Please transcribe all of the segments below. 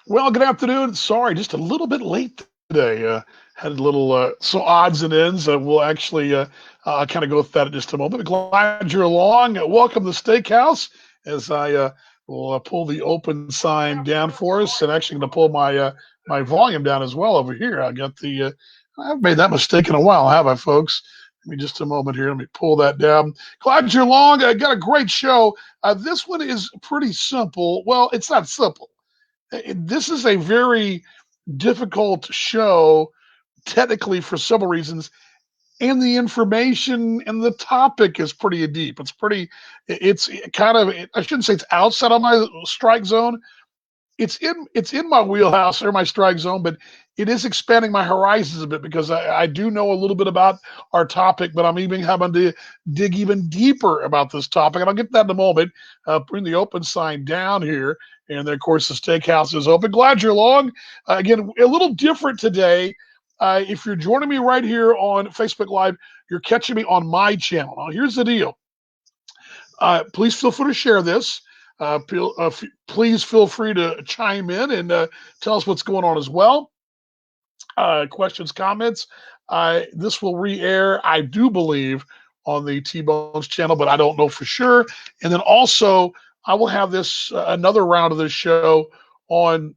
Well, good afternoon. Sorry, just a little bit late today. Had a little some odds and ends. We'll actually kind of go with that in just a moment. Glad you're along. Welcome to Steakhouse as I will pull the open sign down for us, and actually going to pull my volume down as well over here. I got the I haven't made that mistake in a while, have I, folks? Give me just a moment here. Let me pull that down. Glad you're along. I got a great show. This one is pretty simple. Well, it's not simple. This is a very difficult show technically for several reasons, and the information and the topic is pretty deep. It's kind of, I shouldn't say it's outside of my strike zone. It's in my wheelhouse or my strike zone, but it is expanding my horizons a bit because I do know a little bit about our topic, but I'm even having to dig even deeper about this topic, and I'll get to that in a moment. Bring the open sign down here, and then of course the steakhouse is open. Glad you're along. Again, a little different today. If you're joining me right here on Facebook Live, you're catching me on my channel. Now, here's the deal. Please feel free to share this. Please feel free to chime in and tell us what's going on as well. Questions, comments. This will re-air, I do believe, on the T-Bones channel, but I don't know for sure. And then also, I will have this another round of this show on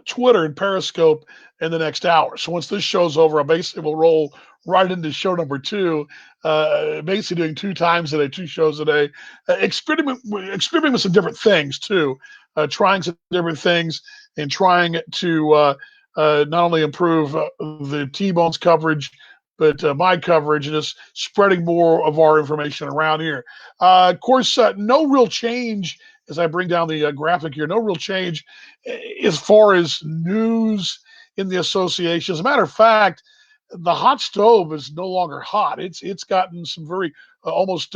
Twitter and Periscope in the next hour. So once this show's over, I basically will roll right into show number two, basically doing 2 times a day, 2 shows a day, experiment with some different things too, trying some different things and trying to not only improve the T-Bones coverage, but my coverage and just spreading more of our information around here. Of course, no real change as I bring down the graphic here, no real change as far as news in the association. As a matter of fact, the hot stove is no longer hot. It's gotten some very almost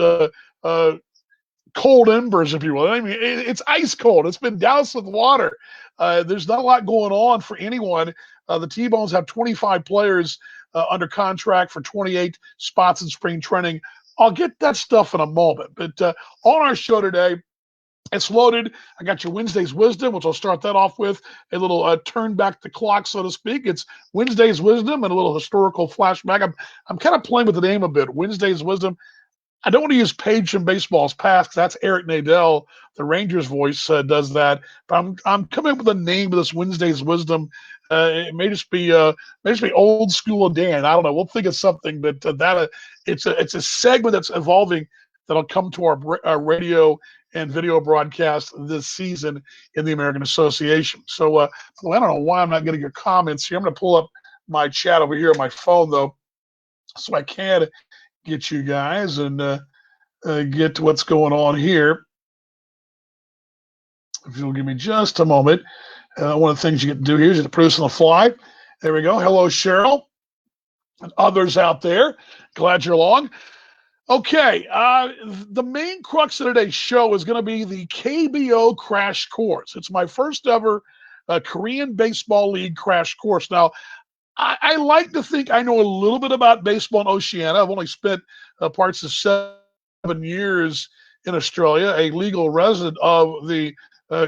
cold embers, if you will. I mean, it's ice cold. It's been doused with water. There's not a lot going on for anyone. The T-Bones have 25 players under contract for 28 spots in spring training. I'll get that stuff in a moment. But on our show today, it's loaded. I got your Wednesday's Wisdom, which I'll start that off with a little turn back the clock, so to speak. It's Wednesday's Wisdom and a little historical flashback. I'm kind of playing with the name a bit. Wednesday's Wisdom. I don't want to use Page from Baseball's Past because that's Eric Nadel, the Rangers voice, does that. But I'm coming up with a name of this Wednesday's Wisdom. It may just be old school Dan. I don't know. We'll think of something, but it's a segment that's evolving that'll come to our radio and video broadcast this season in the American Association. So I don't know why I'm not getting your comments here. I'm going to pull up my chat over here on my phone though, so I can get you guys and get to what's going on here. If you'll give me just a moment. One of the things you get to do here is to produce on the fly. There we go. Hello, Cheryl and others out there. Glad you're along. Okay, the main crux of today's show is going to be the KBO Crash Course. It's my first ever Korean Baseball League Crash Course. Now, I like to think I know a little bit about baseball in Oceania. I've only spent parts of 7 years in Australia, a legal resident of the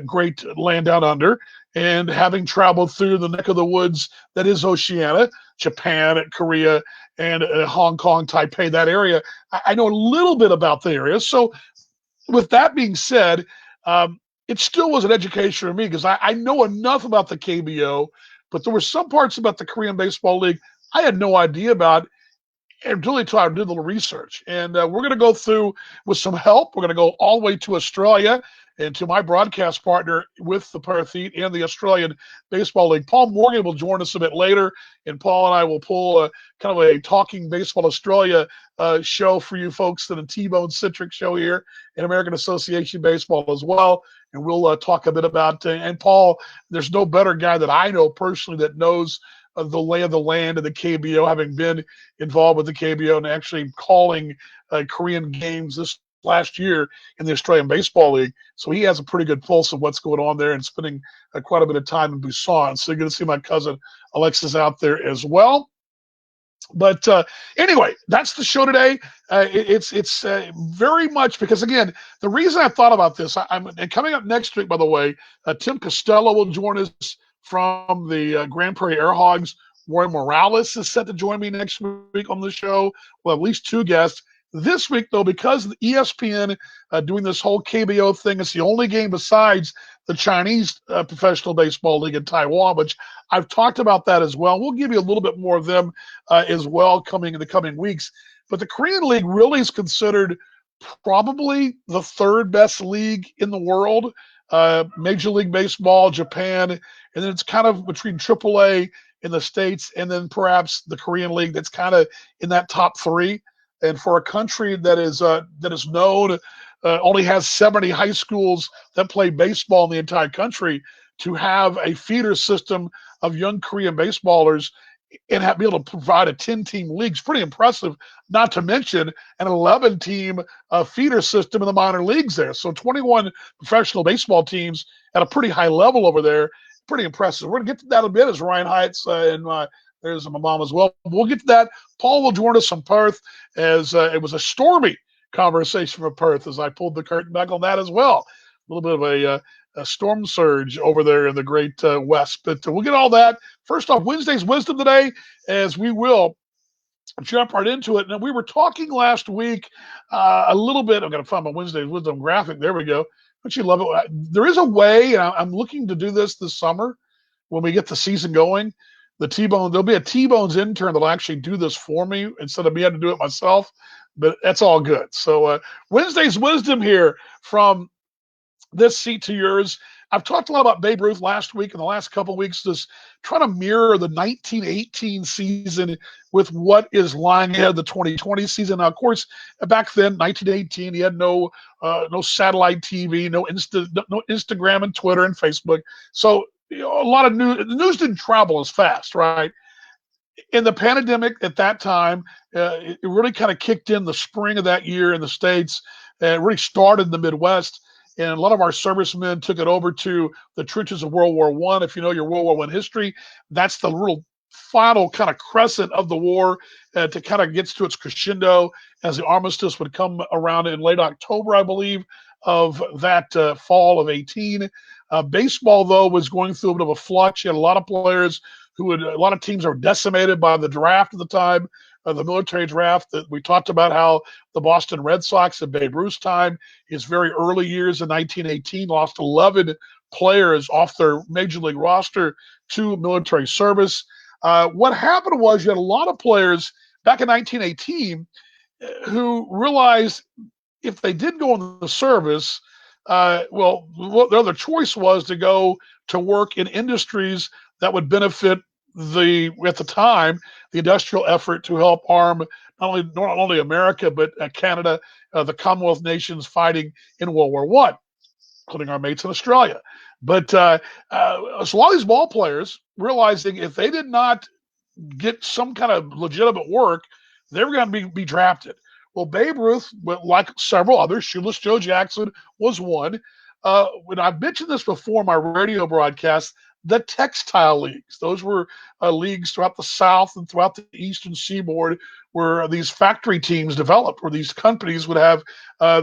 great land down under, and having traveled through the neck of the woods that is Oceania, Japan, Korea, and Hong Kong, Taipei, that area. I know a little bit about the area. So with that being said, it still was an education for me because I know enough about the KBO, but there were some parts about the Korean Baseball League I had no idea about until I did a little research. And we're going to go through with some help. We're going to go all the way to Australia and to my broadcast partner with the Perth Heat and the Australian Baseball League. Paul Morgan will join us a bit later, and Paul and I will pull kind of a Talking Baseball Australia show for you folks, and a T-Bone-centric show here in American Association Baseball as well. And we'll talk a bit about, and Paul, there's no better guy that I know personally that knows the lay of the land of the KBO, having been involved with the KBO and actually calling Korean games this last year in the Australian Baseball League. So he has a pretty good pulse of what's going on there and spending quite a bit of time in Busan. So you're going to see my cousin Alexis out there as well. But anyway, that's the show today. It's very much because again, the reason I thought about this, I'm and coming up next week. By the way, Tim Costello will join us from the Grand Prairie Air Hogs. Roy Morales is set to join me next week on the show. We'll have at least two guests. This week, though, because of the ESPN doing this whole KBO thing, it's the only game besides the Chinese Professional Baseball League in Taiwan, which I've talked about that as well. We'll give you a little bit more of them as well coming in the coming weeks. But the Korean League really is considered probably the third best league in the world. Major League Baseball, Japan, and then it's kind of between AAA in the States and then perhaps the Korean League that's kind of in that top three. And for a country that is known, only has 70 high schools that play baseball in the entire country, to have a feeder system of young Korean baseballers and be able to provide a 10-team league is pretty impressive, not to mention an 11-team feeder system in the minor leagues there. So 21 professional baseball teams at a pretty high level over there. Pretty impressive. We're going to get to that a bit as Ryan Heights and there's my mom as well. We'll get to that. Paul will join us from Perth as it was a stormy conversation from Perth as I pulled the curtain back on that as well. A little bit of a storm surge over there in the great West. But we'll get all that. First off, Wednesday's Wisdom today, as we will jump right into it. And we were talking last week a little bit. I'm going to find my Wednesday's Wisdom graphic. There we go. Don't you love it? There is a way, and I'm looking to do this summer when we get the season going. There'll be a T-Bones intern that'll actually do this for me instead of me having to do it myself. But that's all good. So Wednesday's Wisdom here from this seat to yours. I've talked a lot about Babe Ruth last week and the last couple of weeks, just trying to mirror the 1918 season with what is lying ahead of the 2020 season. Now, of course, back then, 1918, he had no satellite TV, no Instagram and Twitter and Facebook. So a lot of the news didn't travel as fast, right? In the pandemic at that time, it really kind of kicked in the spring of that year in the States. It really started in the Midwest. And a lot of our servicemen took it over to the trenches of World War I. If you know your World War I history, that's the real final kind of crescent of the war to kind of gets to its crescendo as the armistice would come around in late October, I believe, of that fall of 18. Baseball, though, was going through a bit of a flux. You had a lot of players a lot of teams were decimated by the draft at the time, the military draft. That we talked about how the Boston Red Sox at Babe Ruth's time, his very early years in 1918, lost 11 players off their major league roster to military service. What happened was you had a lot of players back in 1918 who realized if they did go in the service, their other choice was to go to work in industries that would benefit at the time, the industrial effort to help arm not only America, but Canada, the Commonwealth nations fighting in World War I, including our mates in Australia. But so a lot of these ball players realizing if they did not get some kind of legitimate work, they were going to be drafted. Well, Babe Ruth, like several others, Shoeless Joe Jackson was one. When I've mentioned this before in my radio broadcast, the textile leagues. Those were leagues throughout the South and throughout the Eastern Seaboard where these factory teams developed, where these companies would have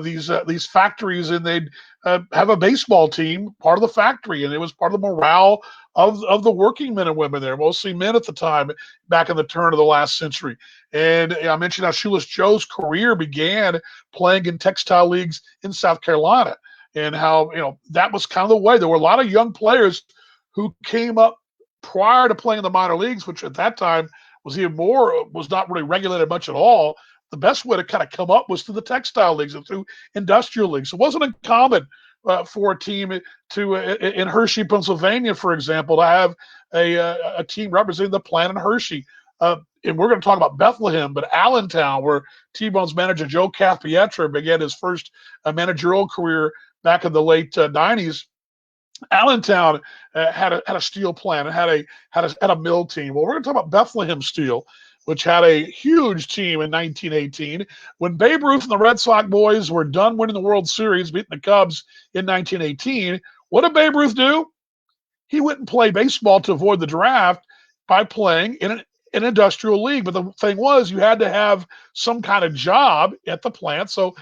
these factories and they'd have a baseball team, part of the factory, and it was part of the morale of the working men and women there, mostly men at the time, back in the turn of the last century. And I mentioned how Shoeless Joe's career began playing in textile leagues in South Carolina, and how that was kind of the way. There were a lot of young players who came up prior to playing in the minor leagues, which at that time was not really regulated much at all. The best way to kind of come up was through the textile leagues and through industrial leagues. It wasn't uncommon for a team in Hershey, Pennsylvania, for example, to have a team representing the plant in Hershey. And we're going to talk about Bethlehem, but Allentown, where T-Bone's manager Joe Capietro began his first managerial career back in the late 90s. Allentown had a steel plant and had a mill team. Well, we're going to talk about Bethlehem Steel, which had a huge team in 1918. When Babe Ruth and the Red Sox boys were done winning the World Series, beating the Cubs in 1918, what did Babe Ruth do? He went and played baseball to avoid the draft by playing in an industrial league. But the thing was, you had to have some kind of job at the plant. So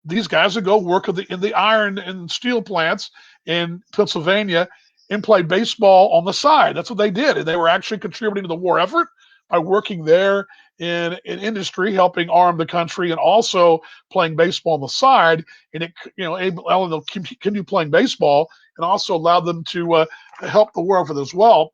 these guys would go work in the iron and steel plants in Pennsylvania and play baseball on the side. That's what they did. And they were actually contributing to the war effort by working there in industry, helping arm the country, and also playing baseball on the side. And it, allowed them to continue playing baseball, and also allowed them to help the war effort as well.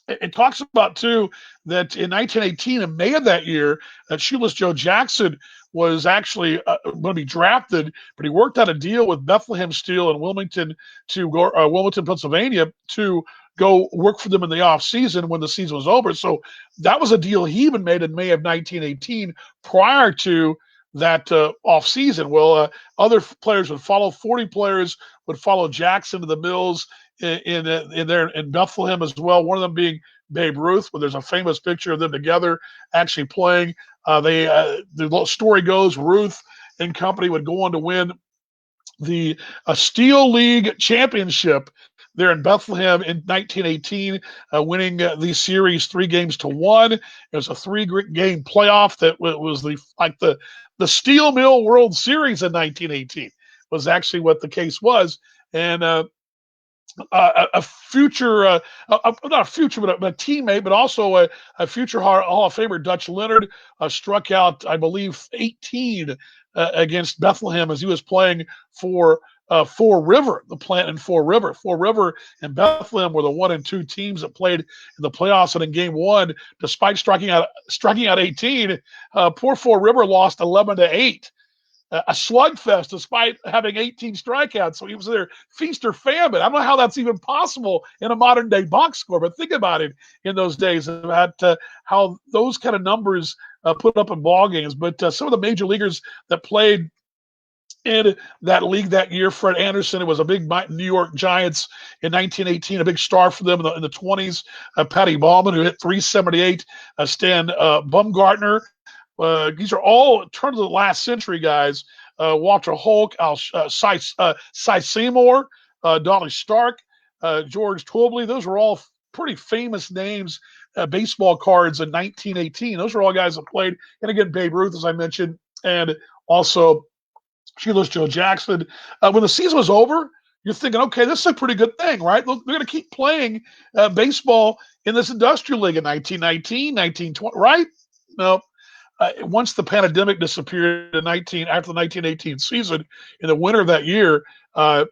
It talks about, too, that in 1918, in May of that year, Shoeless Joe Jackson was actually going to be drafted, but he worked out a deal with Bethlehem Steel in Wilmington Wilmington, Pennsylvania, to go work for them in the off season when the season was over. So that was a deal he even made in May of 1918 prior to that off season. Well, other players would follow. 40 players would follow Jackson to the mills in Bethlehem as well. One of them being Babe Ruth, where there's a famous picture of them together actually playing. The story goes, Ruth and company would go on to win the Steel League Championship there in Bethlehem in 1918, winning the series 3-1. It was a 3-game playoff that was the Steel Mill World Series in 1918 was actually what the case was. And a future, not a future, but a teammate, but also a future Hall of Famer, Dutch Leonard, struck out, I believe, 18 against Bethlehem as he was playing for Fall River, the plant in Fall River. Fall River and Bethlehem were the 1 and 2 teams that played in the playoffs. And in Game 1, despite striking out 18, poor Fall River lost 11-8. A slugfest despite having 18 strikeouts. So he was there, feast or famine. I don't know how that's even possible in a modern day box score, but think about it in those days about how those kind of numbers put up in ball games. But some of the major leaguers that played in that league that year, Fred Anderson, it was a big New York Giants in 1918, a big star for them in the 20s. Patty Ballman, who hit 378. Stan Bumgartner. These are all turn of the last century guys. Walter Hulk, Cy Seymour, Dolly Stark, George Twombly. Those were all pretty famous names, baseball cards in 1918. Those are all guys that played. And again, Babe Ruth, as I mentioned, and also Shoeless Joe Jackson. When the season was over, you're thinking, okay, this is a pretty good thing, right? They're going to keep playing baseball in this industrial league in 1919, 1920, right? No. Once the pandemic disappeared after the 1918 season, in the winter of that year, the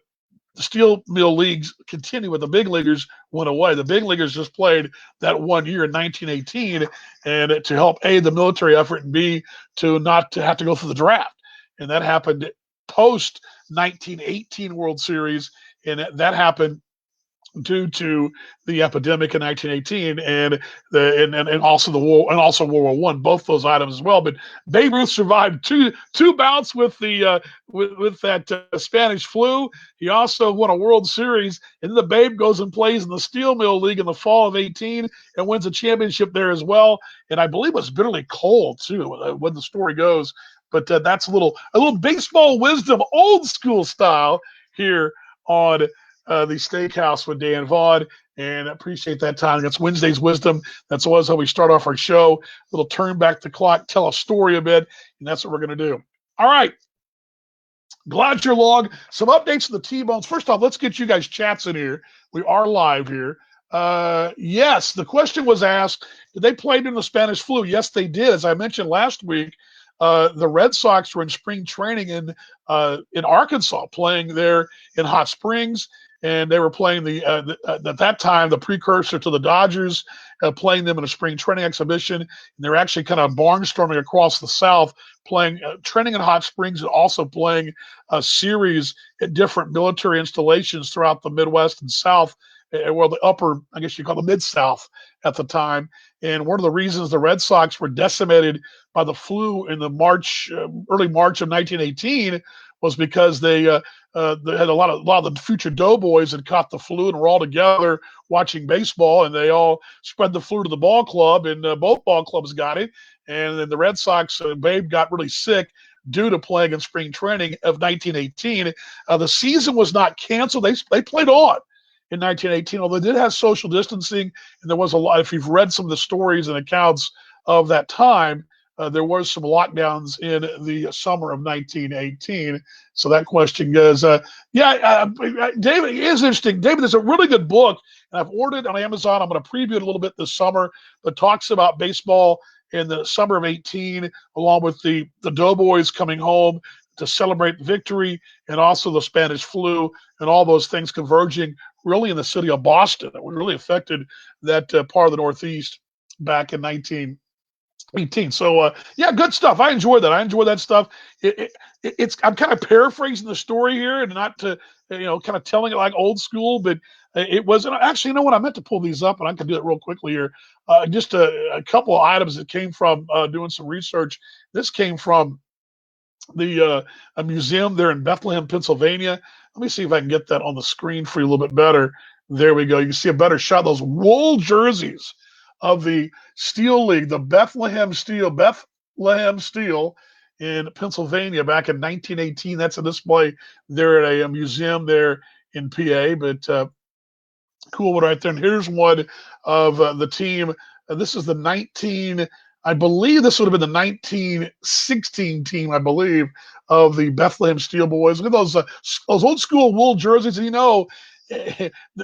steel mill leagues continued, but the big leaguers went away. The big leaguers just played that 1 year in 1918, and to help aid the military effort, and B, to not to have to go through the draft. And that happened post 1918 World Series, and that happened due to the epidemic in 1918 and also the war, and also World War I, both those items as well. But Babe Ruth survived two bouts with the with that Spanish flu. He also won a World Series, and then the Babe goes and plays in the Steel Mill League in the fall of 18 and wins a championship there as well. And I believe it was bitterly cold too, when the story goes. But that's a little baseball wisdom, old school style here on the Steakhouse with Dan Vaughn, and I appreciate that time. That's Wednesday's Wisdom. That's always how we start off our show. A little turn back the clock, tell a story a bit, and that's what we're going to do. All right. Glad you're along. Some updates on the T-Bones. First off, let's get you guys chats in here. We are live here. Yes, the question was asked, did they play during the Spanish flu? Yes, they did. As I mentioned last week, the Red Sox were in spring training in Arkansas, playing there in Hot Springs. And they were playing at that time, the precursor to the Dodgers, playing them in a spring training exhibition. And they were actually kind of barnstorming across the South, playing, training in Hot Springs, and also playing a series at different military installations throughout the Midwest and South, well, the upper, I guess you call the Mid-South at the time. And one of the reasons the Red Sox were decimated by the flu in the early March of 1918 was because they had a lot of the future doughboys had caught the flu and were all together watching baseball, and they all spread the flu to the ball club, and both ball clubs got it. And then the Red Sox, Babe got really sick due to playing in spring training of 1918. The season was not canceled. They played on. in 1918, although they did have social distancing, and there was a lot. If you've read some of the stories and accounts of that time, there was some lockdowns in the summer of 1918. So that question goes, David, it is interesting. David, there's a really good book, and I've ordered it on Amazon. I'm going to preview it a little bit this summer, but talks about baseball in the summer of 18, along with the Doughboys coming home to celebrate victory, and also the Spanish flu, and all those things converging really in the city of Boston that really affected that part of the Northeast back in 1918. So yeah, good stuff. I enjoy that. I enjoy that stuff. It's I'm kind of paraphrasing the story here and not to kind of telling it like old school, but it wasn't actually. You know what? I meant to pull these up, and I can do it real quickly here. Just a couple of items that came from doing some research. This came from the a museum there in Bethlehem, Pennsylvania. Let me see if I can get that on the screen for you a little bit better. There we go. You can see a better shot of those wool jerseys of the Steel League, the Bethlehem Steel in Pennsylvania back in 1918. That's a display there at a museum there in PA. But cool one right there. And here's one of the team. This is the 19. I believe this would have been the 1916 team, I believe, of the Bethlehem Steel Boys. Look at those old school wool jerseys. And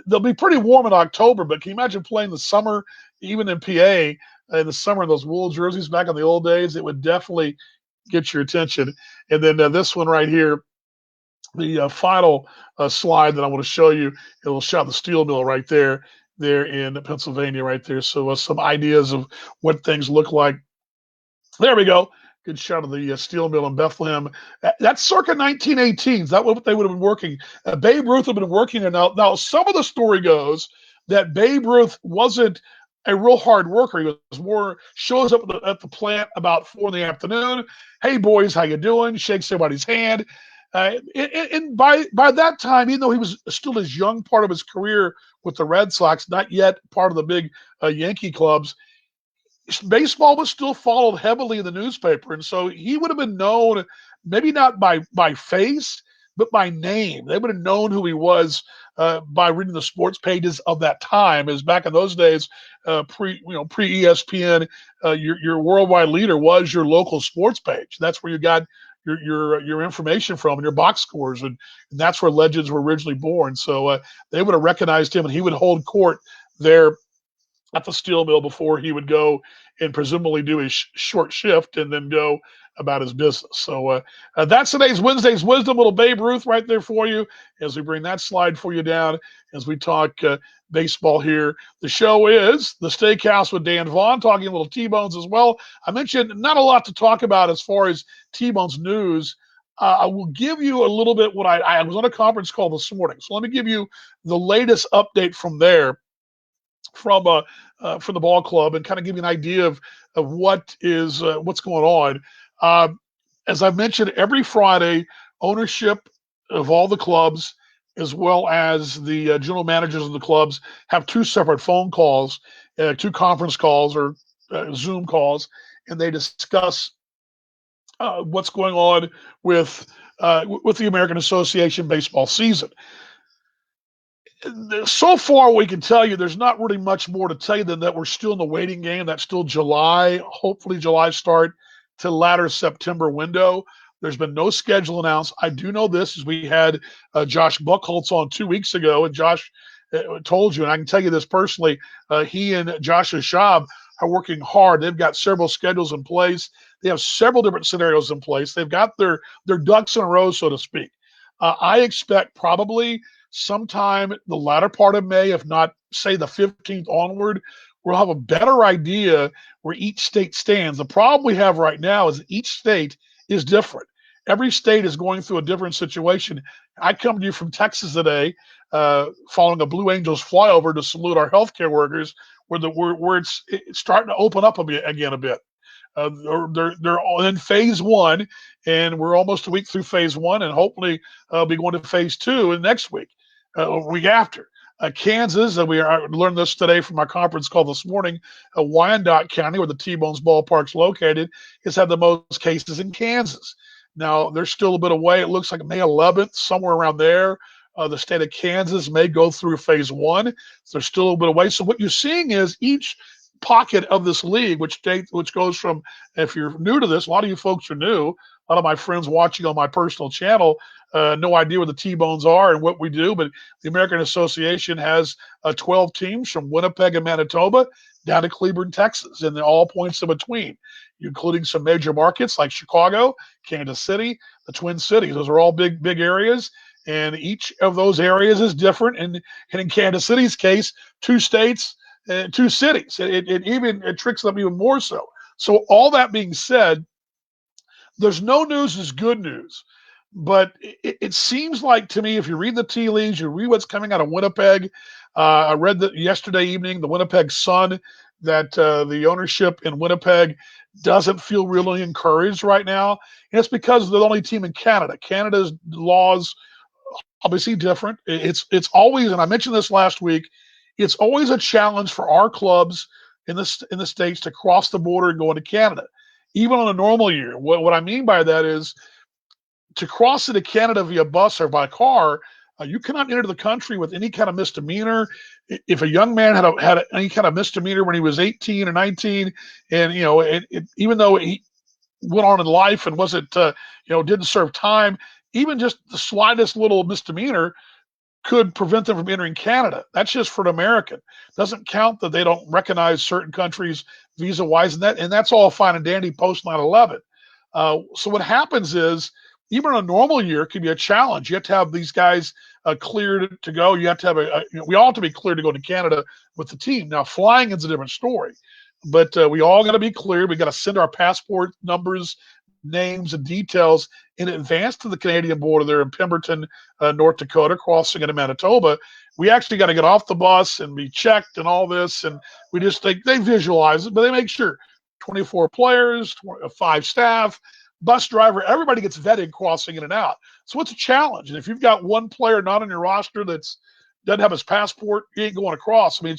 they'll be pretty warm in October, but can you imagine playing the summer, even in PA, in the summer in those wool jerseys back in the old days? It would definitely get your attention. And then this one right here, the final slide that I want to show you, it will show the steel mill right there in Pennsylvania right there. So some ideas of what things look like. There we go. Good shot of the steel mill in Bethlehem. That's circa 1918. That's what they would have been working. Babe Ruth had been working there. Now, some of the story goes that Babe Ruth wasn't a real hard worker. He was more shows up at the plant about 4 in the afternoon. Hey, boys, how you doing? Shakes everybody's hand. And by that time, even though he was still his young part of his career with the Red Sox, not yet part of the big Yankee clubs, baseball was still followed heavily in the newspaper. And so he would have been known, maybe not by face, but by name. They would have known who he was by reading the sports pages of that time. As back in those days, pre ESPN, your worldwide leader was your local sports page. That's where you got your information from and your box scores, and that's where legends were originally born. So they would have recognized him, and he would hold court there at the steel mill before he would go and presumably do his short shift and then go about his business. So that's today's Wednesday's Wisdom, little Babe Ruth right there for you as we bring that slide for you down as we talk baseball here. The show is The Steakhouse with Dan Vaughn, talking a little T-Bones as well. I mentioned not a lot to talk about as far as T-Bones news. I will give you a little bit what I was on a conference call this morning. So let me give you the latest update from there from the ball club and kind of give you an idea of what is what's going on. As I've mentioned, every Friday, ownership of all the clubs, as well as the general managers of the clubs, have 2 separate phone calls, 2 conference calls or Zoom calls, and they discuss what's going on with the American Association baseball season. So far, we can tell you there's not really much more to tell you than that we're still in the waiting game. That's still July, hopefully July start to latter September window. There's been no schedule announced. I do know this as we had Josh Buchholz on 2 weeks ago, and Josh told you, and I can tell you this personally, he and Josh Ashab are working hard. They've got several schedules in place. They have several different scenarios in place. They've got their ducks in a row, so to speak. I expect probably sometime the latter part of May, if not, say, the 15th onward, we'll have a better idea where each state stands. The problem we have right now is each state is different. Every state is going through a different situation. I come to you from Texas today, following a Blue Angels flyover to salute our healthcare workers, where it's starting to open up again a bit. They're in phase 1, and we're almost a week through phase 1, and hopefully be going to phase 2 next week, week after. Kansas, and we learned this today from our conference call this morning, Wyandotte County, where the T-Bones ballpark's located, has had the most cases in Kansas. Now, there's still a bit away. It looks like May 11th, somewhere around there, The state of Kansas may go through phase one. So there's still a little bit of way. So what you're seeing is each pocket of this league, which goes from, if you're new to this, a lot of you folks are new. A lot of my friends watching on my personal channel, no idea what the T-Bones are and what we do, but the American Association has 12 teams from Winnipeg and Manitoba down to Cleburne, Texas, and all points in between, including some major markets like Chicago, Kansas City, the Twin Cities. Those are all big areas, and each of those areas is different. And in Kansas City's case, 2 states, 2 cities. It tricks them even more so. So all that being said, there's no news is good news. But it seems like to me, if you read the tea leaves, you read what's coming out of Winnipeg. I read that yesterday evening, the Winnipeg Sun, that the ownership in Winnipeg doesn't feel really encouraged right now. And it's because they're the only team in Canada. Canada's laws obviously different. It's always, and I mentioned this last week, it's always a challenge for our clubs in the States to cross the border and go into Canada, even on a normal year. What I mean by that is, to cross into Canada via bus or by car, you cannot enter the country with any kind of misdemeanor. If a young man had any kind of misdemeanor when he was 18 or 19, and even though he went on in life and wasn't didn't serve time, even just the slightest little misdemeanor could prevent them from entering Canada. That's just for an American. Doesn't count that they don't recognize certain countries visa wise, and that's all fine and dandy post 9/11. So what happens is, even on a normal year, it can be a challenge. You have to have these guys cleared to go. You have to have we all have to be cleared to go to Canada with the team. Now, flying is a different story, but we all got to be cleared. We got to send our passport numbers, names, and details in advance to the Canadian border there in Pemberton, North Dakota, crossing into Manitoba. We actually got to get off the bus and be checked and all this. And we just think they visualize it, but they make sure 24 players, 5 staff, bus driver, everybody gets vetted crossing in and out. So it's a challenge. And if you've got one player not on your roster that's doesn't have his passport, he ain't going across. I mean,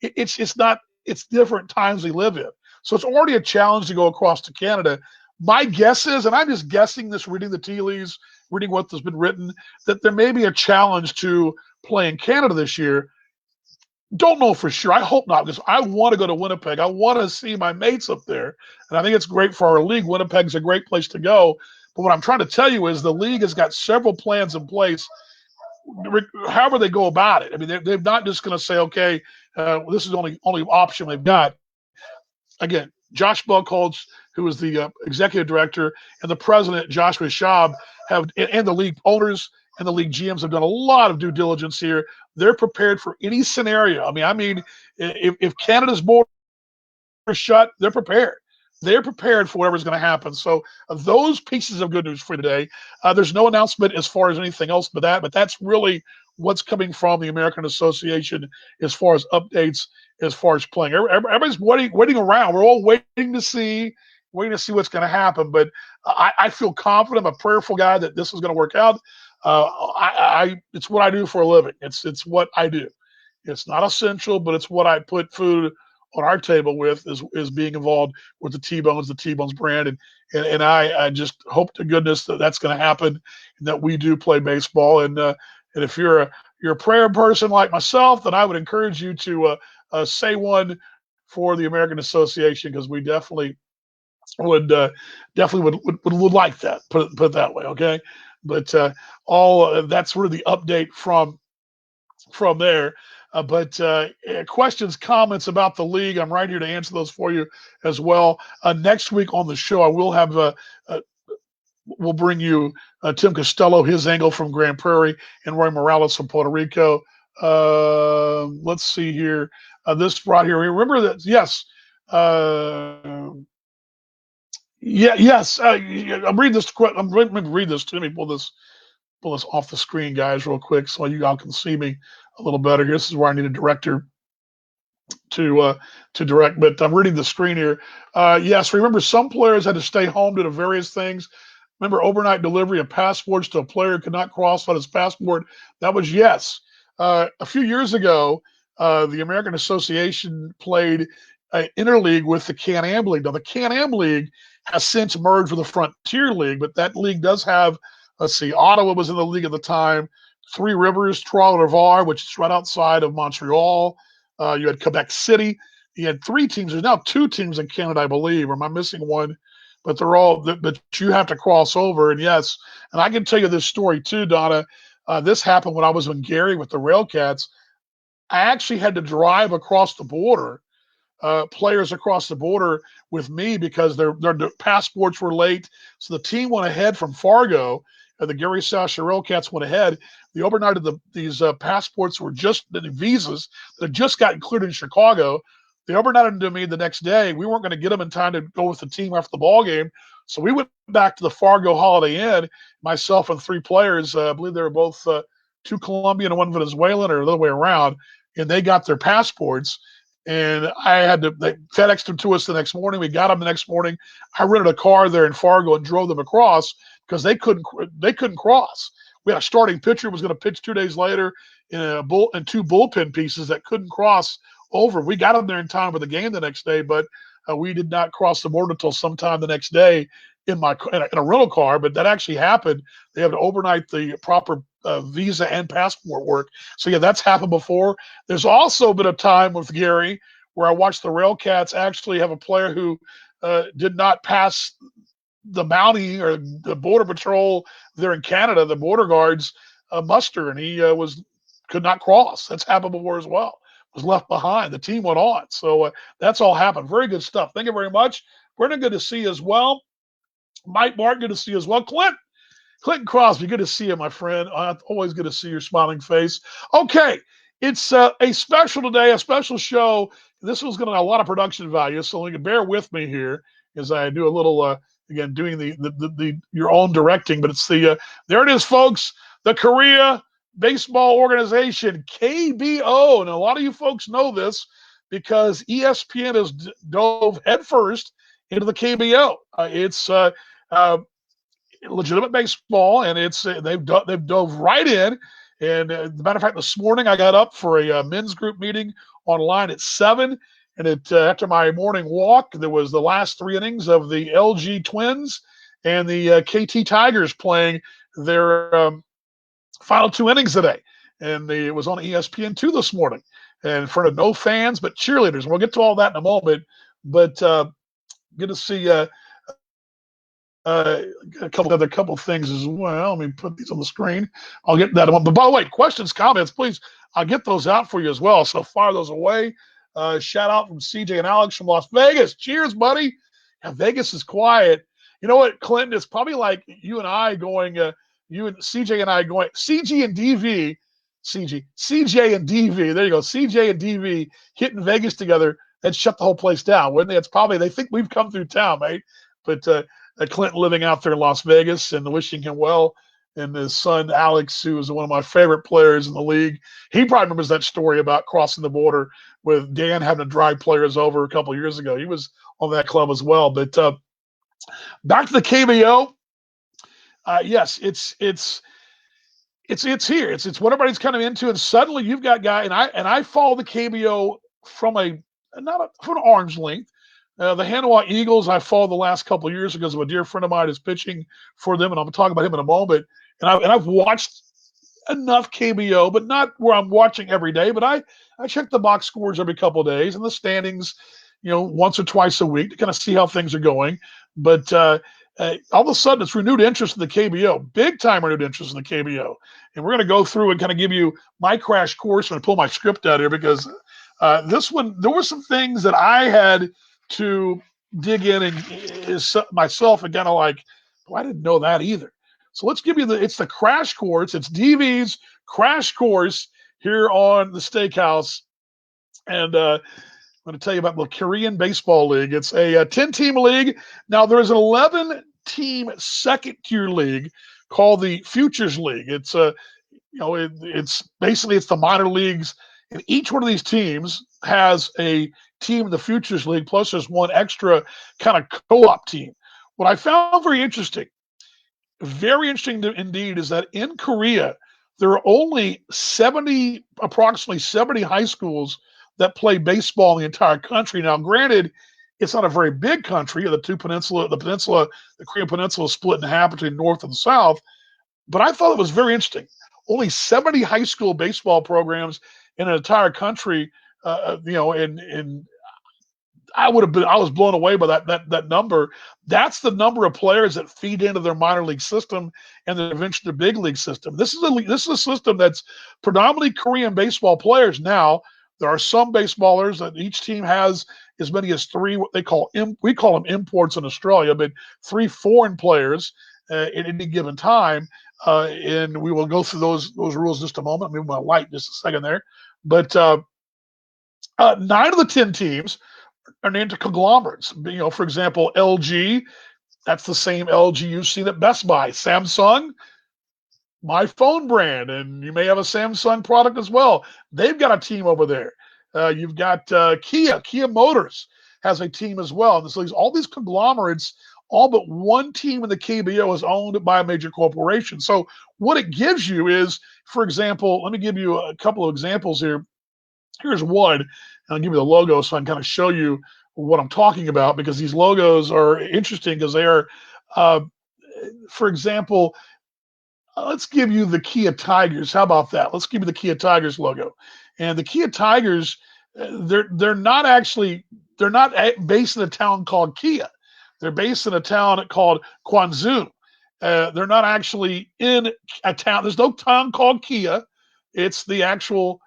it's different times we live in. So it's already a challenge to go across to Canada. My guess is, and I'm just guessing this, reading the tea leaves, reading what has been written, that there may be a challenge to play in Canada this year. Don't know for sure. I hope not, because I want to go to Winnipeg. I want to see my mates up there. And I think it's great for our league. Winnipeg's a great place to go. But what I'm trying to tell you is the league has got several plans in place, however they go about it. I mean, they're not just going to say, okay, this is the only option they've got. Again, Josh Buckholz, who is the executive director, and the president, Joshua Schaub, and the league owners and the league GMs have done a lot of due diligence here. They're prepared for any scenario. I mean, if Canada's border is shut, they're prepared. They're prepared for whatever's going to happen. So those pieces of good news for today. There's no announcement as far as anything else but that's really what's coming from the American Association as far as updates, as far as playing. Everybody's waiting around. We're all waiting to see what's going to happen. But I feel confident. I'm a prayerful guy that this is going to work out. It's what I do for a living. It's what I do. It's not essential, but it's what I put food on our table with, is being involved with the T-Bones brand. And I just hope to goodness that that's going to happen and that we do play baseball. And if you're a prayer person like myself, then I would encourage you to say one for the American Association, because we definitely would like that. Put it that way, okay? But that's really the update from there. But questions, comments about the league, I'm right here to answer those for you as well. Next week on the show, I will have we'll bring you Tim Costello, his angle from Grand Prairie, and Roy Morales from Puerto Rico. Let's see here. This brought here. Remember that? Yes. Yes. I'm reading this. I'm going to read this. Let me pull this off the screen, guys, real quick, so you all can see me a little better. This is where I need a director to direct, but I'm reading the screen here. Yes, remember, some players had to stay home due to various things. Remember, overnight delivery of passports to a player who could not cross without his passport. That was yes. A few years ago, the American Association played interleague with the Can-Am League. Now, the Can-Am League has since merged with the Frontier League, but that league does have, let's see, Ottawa was in the league at the time, Three Rivers, Trois-Rivières, which is right outside of Montreal. You had Quebec City. You had three teams. There's now two teams in Canada, I believe. Or am I missing one? But they're all but you have to cross over. And yes, and I can tell you this story too, Donna. This happened when I was in Gary with the Railcats. I actually had to drive across the border, players across the border with me because their passports were late. So the team went ahead from Fargo. The Gary South Railcats went ahead. They overnighted these passports were just the visas that had just gotten cleared in Chicago. They overnighted them to me the next day. We weren't going to get them in time to go with the team after the ball game. So we went back to the Fargo Holiday Inn, myself and three players. I believe they were both two Colombian and one Venezuelan, or the other way around. And they got their passports. And they FedExed them to us the next morning. We got them the next morning. I rented a car there in Fargo and drove them across because they couldn't cross. We had a starting pitcher who was going to pitch 2 days later in two bullpen pieces that couldn't cross over. We got them there in time for the game the next day, but we did not cross the border until sometime the next day in a rental car. But that actually happened. They have to overnight the proper visa and passport work. So yeah, that's happened before. There's also been a time with Gary where I watched the Railcats actually have a player who did not pass the Mountie or the Border Patrol there in Canada, the border guards muster, and he could not cross. That's happened before as well. Was left behind. The team went on. So that's all happened. Very good stuff. Thank you very much. Brendan, good to see you as well. Mike Martin, good to see you as well. Clinton Crosby, good to see you, my friend. Always good to see your smiling face. Okay, it's a special today, a special show. This was going to have a lot of production value, so you can bear with me here as I do a little, again, doing the your own directing. But it's there it is, folks, the Korea Baseball Organization, KBO. And a lot of you folks know this because ESPN has dove headfirst into the KBO. It's legitimate baseball, and they've dove right in. And as a matter of fact, this morning I got up for a men's group meeting online at 7, and after my morning walk, there was the last 3 innings of the LG Twins and the KT Tigers playing their final 2 innings today. And it was on ESPN2 this morning, and in front of no fans but cheerleaders. And we'll get to all that in a moment. But good to see a couple things as well. Let me put these on the screen. I'll get that. But by the way, questions, comments, please. I'll get those out for you as well. So fire those away. Shout out from CJ and Alex from Las Vegas. Cheers, buddy. Yeah, Vegas is quiet. You know what, Clinton? It's probably like you and I going. You and CJ and I going. CJ and DV. There you go. CJ and DV hitting Vegas together. That shut the whole place down, wouldn't they? It's probably they think we've come through town, mate. But Clinton living out there in Las Vegas and wishing him well. And his son, Alex, who is one of my favorite players in the league. He probably remembers that story about crossing the border with Dan having to drive players over a couple of years ago. He was on that club as well. But back to the KBO. Yes, it's here. It's what everybody's kind of into. And suddenly you've got and I follow the KBO from an arm's length. The Hanawa Eagles, I followed the last couple of years because of a dear friend of mine is pitching for them, and I'm going to talk about him in a moment. And I've watched enough KBO, but not where I'm watching every day. But I check the box scores every couple of days and the standings, once or twice a week to kind of see how things are going. But all of a sudden, it's renewed interest in the KBO, big time renewed interest in the KBO. And we're going to go through and kind of give you my crash course. I'm going to pull my script out here because this one, there were some things that I had to dig in and myself and kind of like, I didn't know that either. So let's give you it's the crash course. It's DV's crash course here on the Steakhouse. And I'm going to tell you about the Korean Baseball League. It's a 10-team league. Now there's an 11-team second-tier league called the Futures League. It's it's basically the minor leagues, and each one of these teams has a team in the Futures League, plus there's one extra kind of co-op team. What I found very interesting indeed, is that in Korea, there are only approximately 70 high schools that play baseball in the entire country. Now, granted, it's not a very big country. The Korean Peninsula is split in half between north and south. But I thought it was very interesting. only 70 high school baseball programs in an entire country. And I was blown away by that number. That's the number of players that feed into their minor league system and then eventually their big league system. This is a system that's predominantly Korean baseball players. Now there are some baseballers that each team has as many as three, what they call we call them imports in Australia, but three foreign players at any given time. And we will go through those rules in just a moment. Maybe my light just a second there, but 9 of the 10 teams are named conglomerates. For example, LG, that's the same LG you see at Best Buy. Samsung, my phone brand, and you may have a Samsung product as well. They've got a team over there. You've got Kia Motors has a team as well. And so all these conglomerates, all but one team in the KBO is owned by a major corporation. So what it gives you is, for example, let me give you a couple of examples here. Here's one, and I'll give you the logo so I can kind of show you what I'm talking about, because these logos are interesting because they are, for example, let's give you the Kia Tigers. How about that? Let's give you the Kia Tigers logo. And the Kia Tigers, they're not based in a town called Kia. They're based in a town called Kwanzun. They're not actually in a town. There's no town called Kia. It's the actual.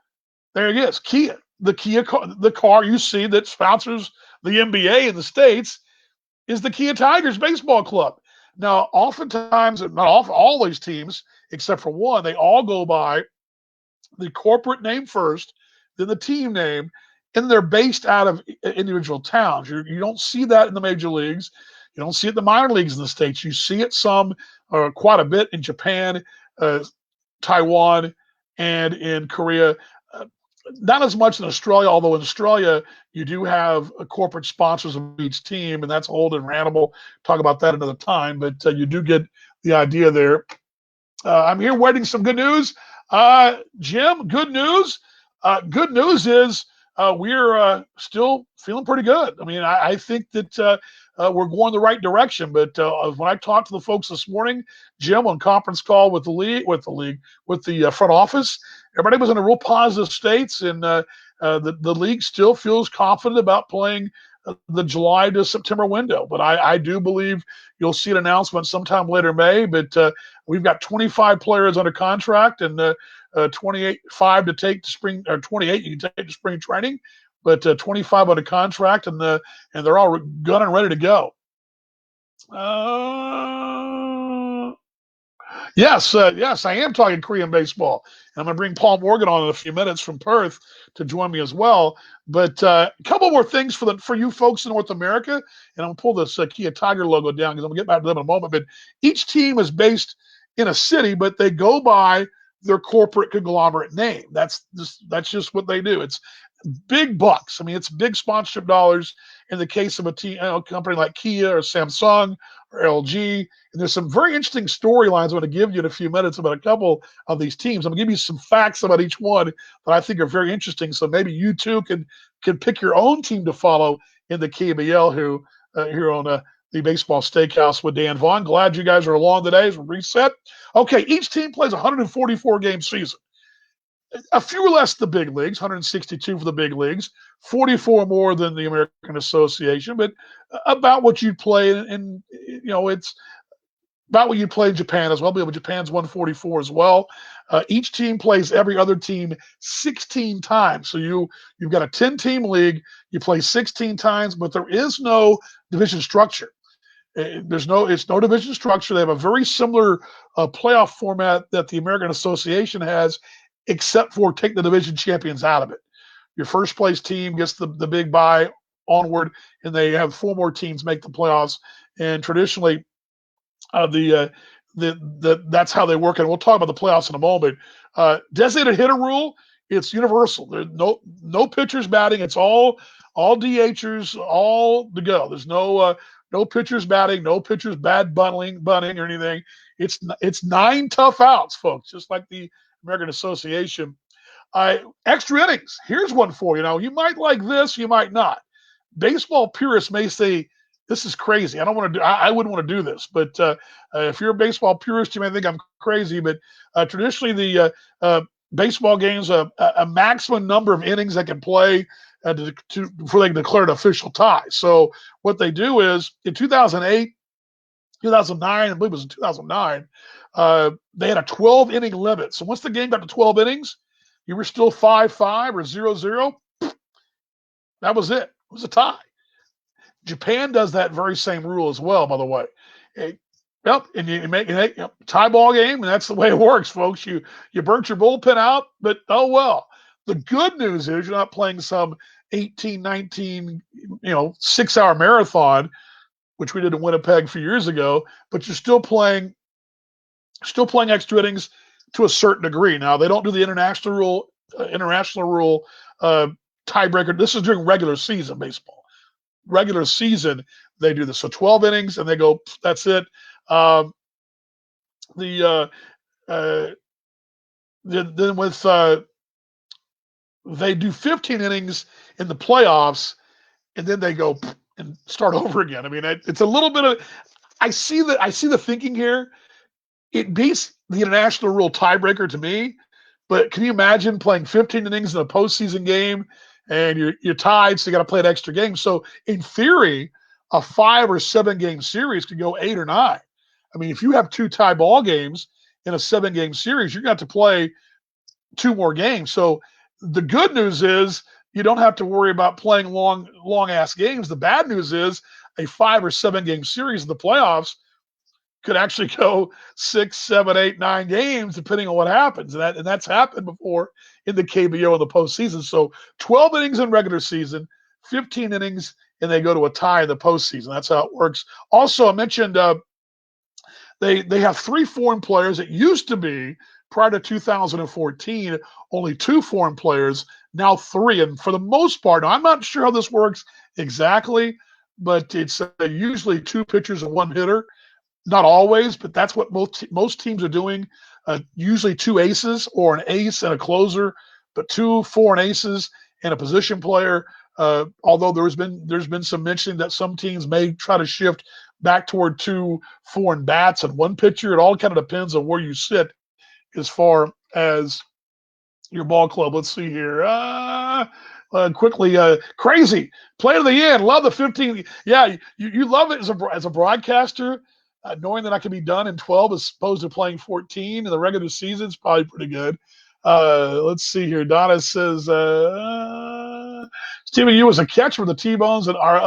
There it is, Kia. The Kia car, the car you see that sponsors the NBA in the States is the Kia Tigers baseball club. Now, oftentimes, not all these teams, except for one, they all go by the corporate name first, then the team name, and they're based out of individual towns. You don't see that in the major leagues. You don't see it in the minor leagues in the States. You see it quite a bit in Japan, Taiwan, and in Korea. Not as much in Australia, although in Australia you do have corporate sponsors of each team, and that's Holden Randall. Talk about that another time, but you do get the idea there. I'm here waiting some good news. Jim, good news. Good news is we're still feeling pretty good. I mean, I think that we're going the right direction. But when I talked to the folks this morning, Jim, on conference call with the front office, everybody was in a real positive states, and the league still feels confident about playing the July to September window. But I do believe you'll see an announcement sometime later May. But we've got 25 players under contract, and 5 to take to spring, or 28 you can take to spring training, but 25 under contract, and they're all gun and ready to go. Yes, I am talking Korean baseball. And I'm going to bring Paul Morgan on in a few minutes from Perth to join me as well. But a couple more things for you folks in North America, and I'm going to pull this Kia Tiger logo down because I'm going to get back to them in a moment. But each team is based in a city, but they go by their corporate conglomerate name. That's just what they do. It's big bucks. I mean, it's big sponsorship dollars in the case of a company like Kia or Samsung or LG. And there's some very interesting storylines I'm going to give you in a few minutes about a couple of these teams. I'm going to give you some facts about each one that I think are very interesting. So maybe you too can pick your own team to follow in the KBL here on the Baseball Steakhouse with Dan Vaughn. Glad you guys are along today as we reset. Okay, each team plays a 144-game season. A few less the big leagues, 162 for the big leagues, 44 more than the American Association, but about what you'd play in it's about what you play in Japan as well. But Japan's 144 as well. Each team plays every other team 16 times. So you've got a 10-team league. You play 16 times, but there is no division structure. It's no division structure. They have a very similar playoff format that the American Association has, except for take the division champions out of it. Your first place team gets the big bye onward, and they have 4 more teams make the playoffs. And traditionally, that's how they work. And we'll talk about the playoffs in a moment. Designated hitter rule, it's universal. There's no pitchers batting. It's all DHers, all to go. There's no pitchers batting, no pitchers bunting or anything. It's 9 tough outs, folks, just like the American Association. Extra innings. Here's one for you. Now, you might like this, you might not. Baseball purists may say This is crazy. I don't want to do. I wouldn't want to do this. But if you're a baseball purist, you may think I'm crazy. But traditionally, the baseball games a maximum number of innings they can play before they can declare an official tie. So what they do is in 2008, 2009, I believe it was in 2009, they had a 12 inning limit. So once the game got to 12 innings, you were still 5-5 or 0-0. That was it. It was a tie. Japan does that very same rule as well, by the way. Yep, and you make tie ball game, and that's the way it works, folks. You burnt your bullpen out, but oh well. The good news is you're not playing some 18, 19, 6-hour marathon, which we did in Winnipeg a few years ago, but you're still playing extra innings to a certain degree. Now they don't do the international rule tiebreaker. This is during regular season baseball. Regular season, they do this. So 12 innings, and they go, that's it. Then with they do 15 innings in the playoffs, and then they go and start over again. I mean, it's a little bit of. I see the thinking here. It beats the international rule tiebreaker to me, but can you imagine playing 15 innings in a postseason game? And you're tied, so you got to play an extra game. So in theory, a 5 or 7 game series could go 8 or 9. I mean, if you have 2 tie ball games in a 7-game series, you're going to have to play 2 more games. So the good news is you don't have to worry about playing long ass games. The bad news is a 5 or 7 game series in the playoffs could actually go 6, 7, 8, 9 games, depending on what happens. And that's happened before in the KBO in the postseason. So 12 innings in regular season, 15 innings, and they go to a tie in the postseason. That's how it works. Also, I mentioned they have 3 foreign players. It used to be, prior to 2014, only 2 foreign players, now 3. And for the most part, now I'm not sure how this works exactly, but it's usually 2 pitchers and 1 hitter. Not always, but that's what most teams are doing. Usually 2 aces or an ace and a closer, but 2 foreign aces and a position player. Although there's been some mentioning that some teams may try to shift back toward 2 foreign bats and 1 pitcher. It all kind of depends on where you sit as far as your ball club. Let's see here. Quickly, crazy play to the end. Love the 15. Yeah, you love it as a broadcaster. Knowing that I can be done in 12 as opposed to playing 14 in the regular season is probably pretty good. Let's see here. Donna says, Stephen, you was a catcher with the T-Bones and our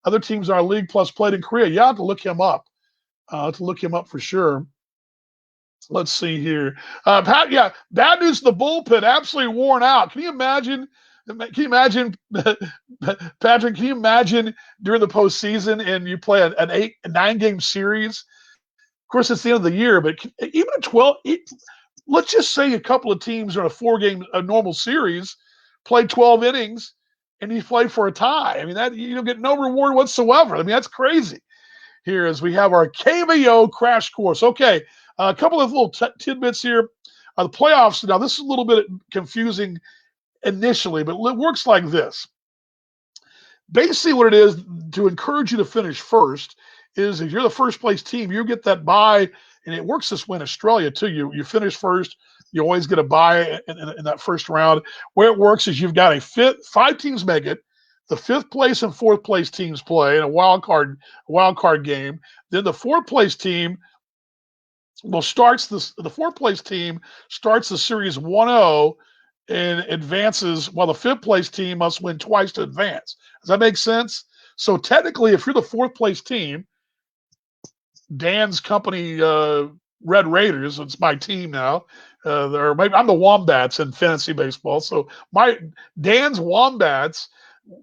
other teams in our league plus played in Korea. You have to look him up. For sure. Let's see here. Bad news to the bullpen. Absolutely worn out. Can you imagine, Patrick, can you imagine during the postseason and you play an 9-game series? Of course, it's the end of the year, but even a 12, let's just say a couple of teams are in a normal series, play 12 innings, and you play for a tie. I mean, that you don't get no reward whatsoever. I mean, that's crazy. Here as we have our KBO crash course. Okay, a couple of little tidbits here. The playoffs. Now, this is a little bit confusing initially, but it works like this. Basically, what it is to encourage you to finish first is if you're the first place team, you get that bye, and it works this way in Australia too. You finish first, you always get a bye in that first round. Where it works is you've got 5 teams make it. The 5th place and 4th place teams play in a wild card game. Then the 4th place team the 4th place team starts the series 1-0 and advances, while the 5th place team must win twice to advance. Does that make sense? So technically, if you're the 4th place team, Dan's company, Red Raiders, it's my team now. I'm the Wombats in fantasy baseball. So Dan's Wombats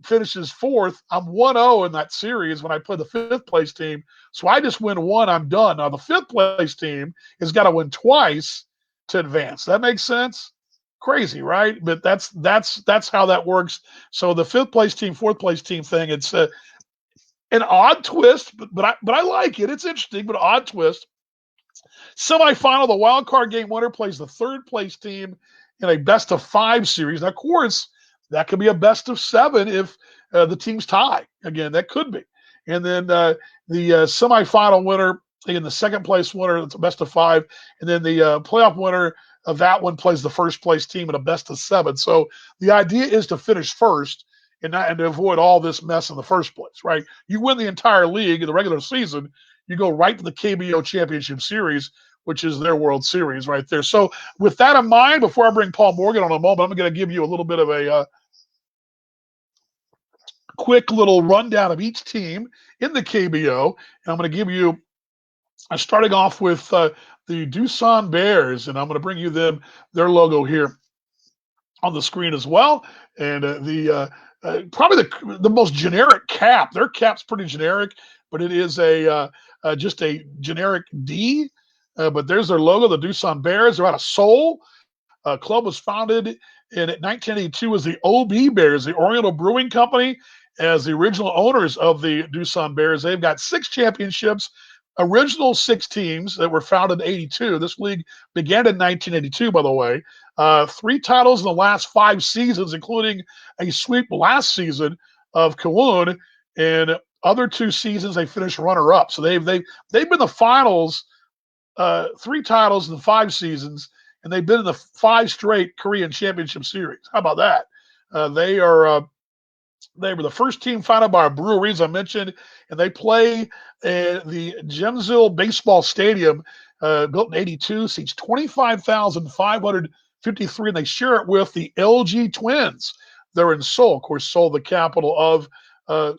finishes 4th. I'm 1-0 in that series when I play the 5th place team. So I just win 1, I'm done. Now the 5th place team has got to win twice to advance. That makes sense? Crazy, right? But that's how that works. So the 5th place team, 4th place team thing, it's an odd twist, but I like it. It's interesting, but an odd twist. Semifinal, the wild card game winner plays the 3rd place team in a best of 5 series. Now, of course, that could be a best of 7 if the teams tie. Again, that could be. and then the semifinal winner, again, the second place winner, it's a best of 5, and then the playoff winner of that one plays the first place team in a best of 7. So the idea is to finish first and to avoid all this mess in the first place, right? You win the entire league in the regular season, you go right to the KBO Championship Series, which is their World Series right there. So with that in mind, before I bring Paul Morgan on a moment, I'm going to give you a little bit of a quick little rundown of each team in the KBO. And I'm going to give you, starting off with the Doosan Bears, and I'm going to bring you their logo here on the screen as well. And probably the most generic cap. Their cap's pretty generic, but it is just a generic D. But there's their logo, the Doosan Bears. They're out of Seoul. Club was founded in 1982 as the OB Bears, the Oriental Brewing Company, as the original owners of the Doosan Bears. They've got 6 championships, original 6 teams that were founded in 82. This league began in 1982, by the way. 3 titles in the last 5 seasons, including a sweep last season of Kowloon, and other 2 seasons they finished runner-up. So they've been in the finals 3 titles in 5 seasons, and they've been in the 5 straight Korean Championship Series. How about that? They were the first team founded by a brewery, as I mentioned, and they play the Jeonsil Baseball Stadium, built in 82, seats 25,553, and they share it with the LG Twins. They're in Seoul, of course, Seoul, the capital of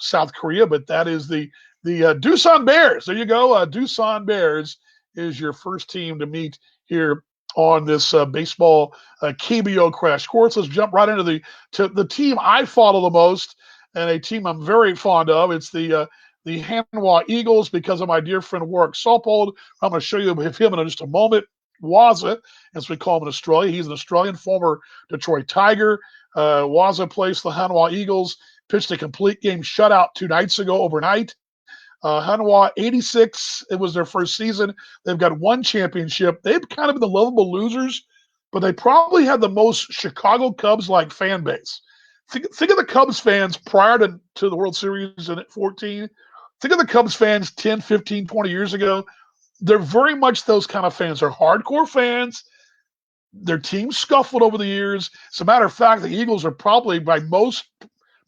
South Korea, but that is the Doosan Bears. There you go. Doosan Bears is your first team to meet here on this baseball KBO crash course. Let's jump right into the team I follow the most, and a team I'm very fond of. It's the Hanwha Eagles, because of my dear friend Warwick Saupold. I'm going to show you him in just a moment. Waza, as we call him in Australia. He's an Australian former Detroit Tiger. Waza plays the Hanwha Eagles, pitched a complete game shutout 2 nights ago overnight. Hanwha 86, it was their first season. They've got 1 championship. They've kind of been the lovable losers, but they probably had the most Chicago Cubs-like fan base. Think of the Cubs fans prior to the World Series in 14. Think of the Cubs fans 10, 15, 20 years ago. They're very much those kind of fans. They're hardcore fans. Their team scuffled over the years. As a matter of fact, the Eagles are probably, by most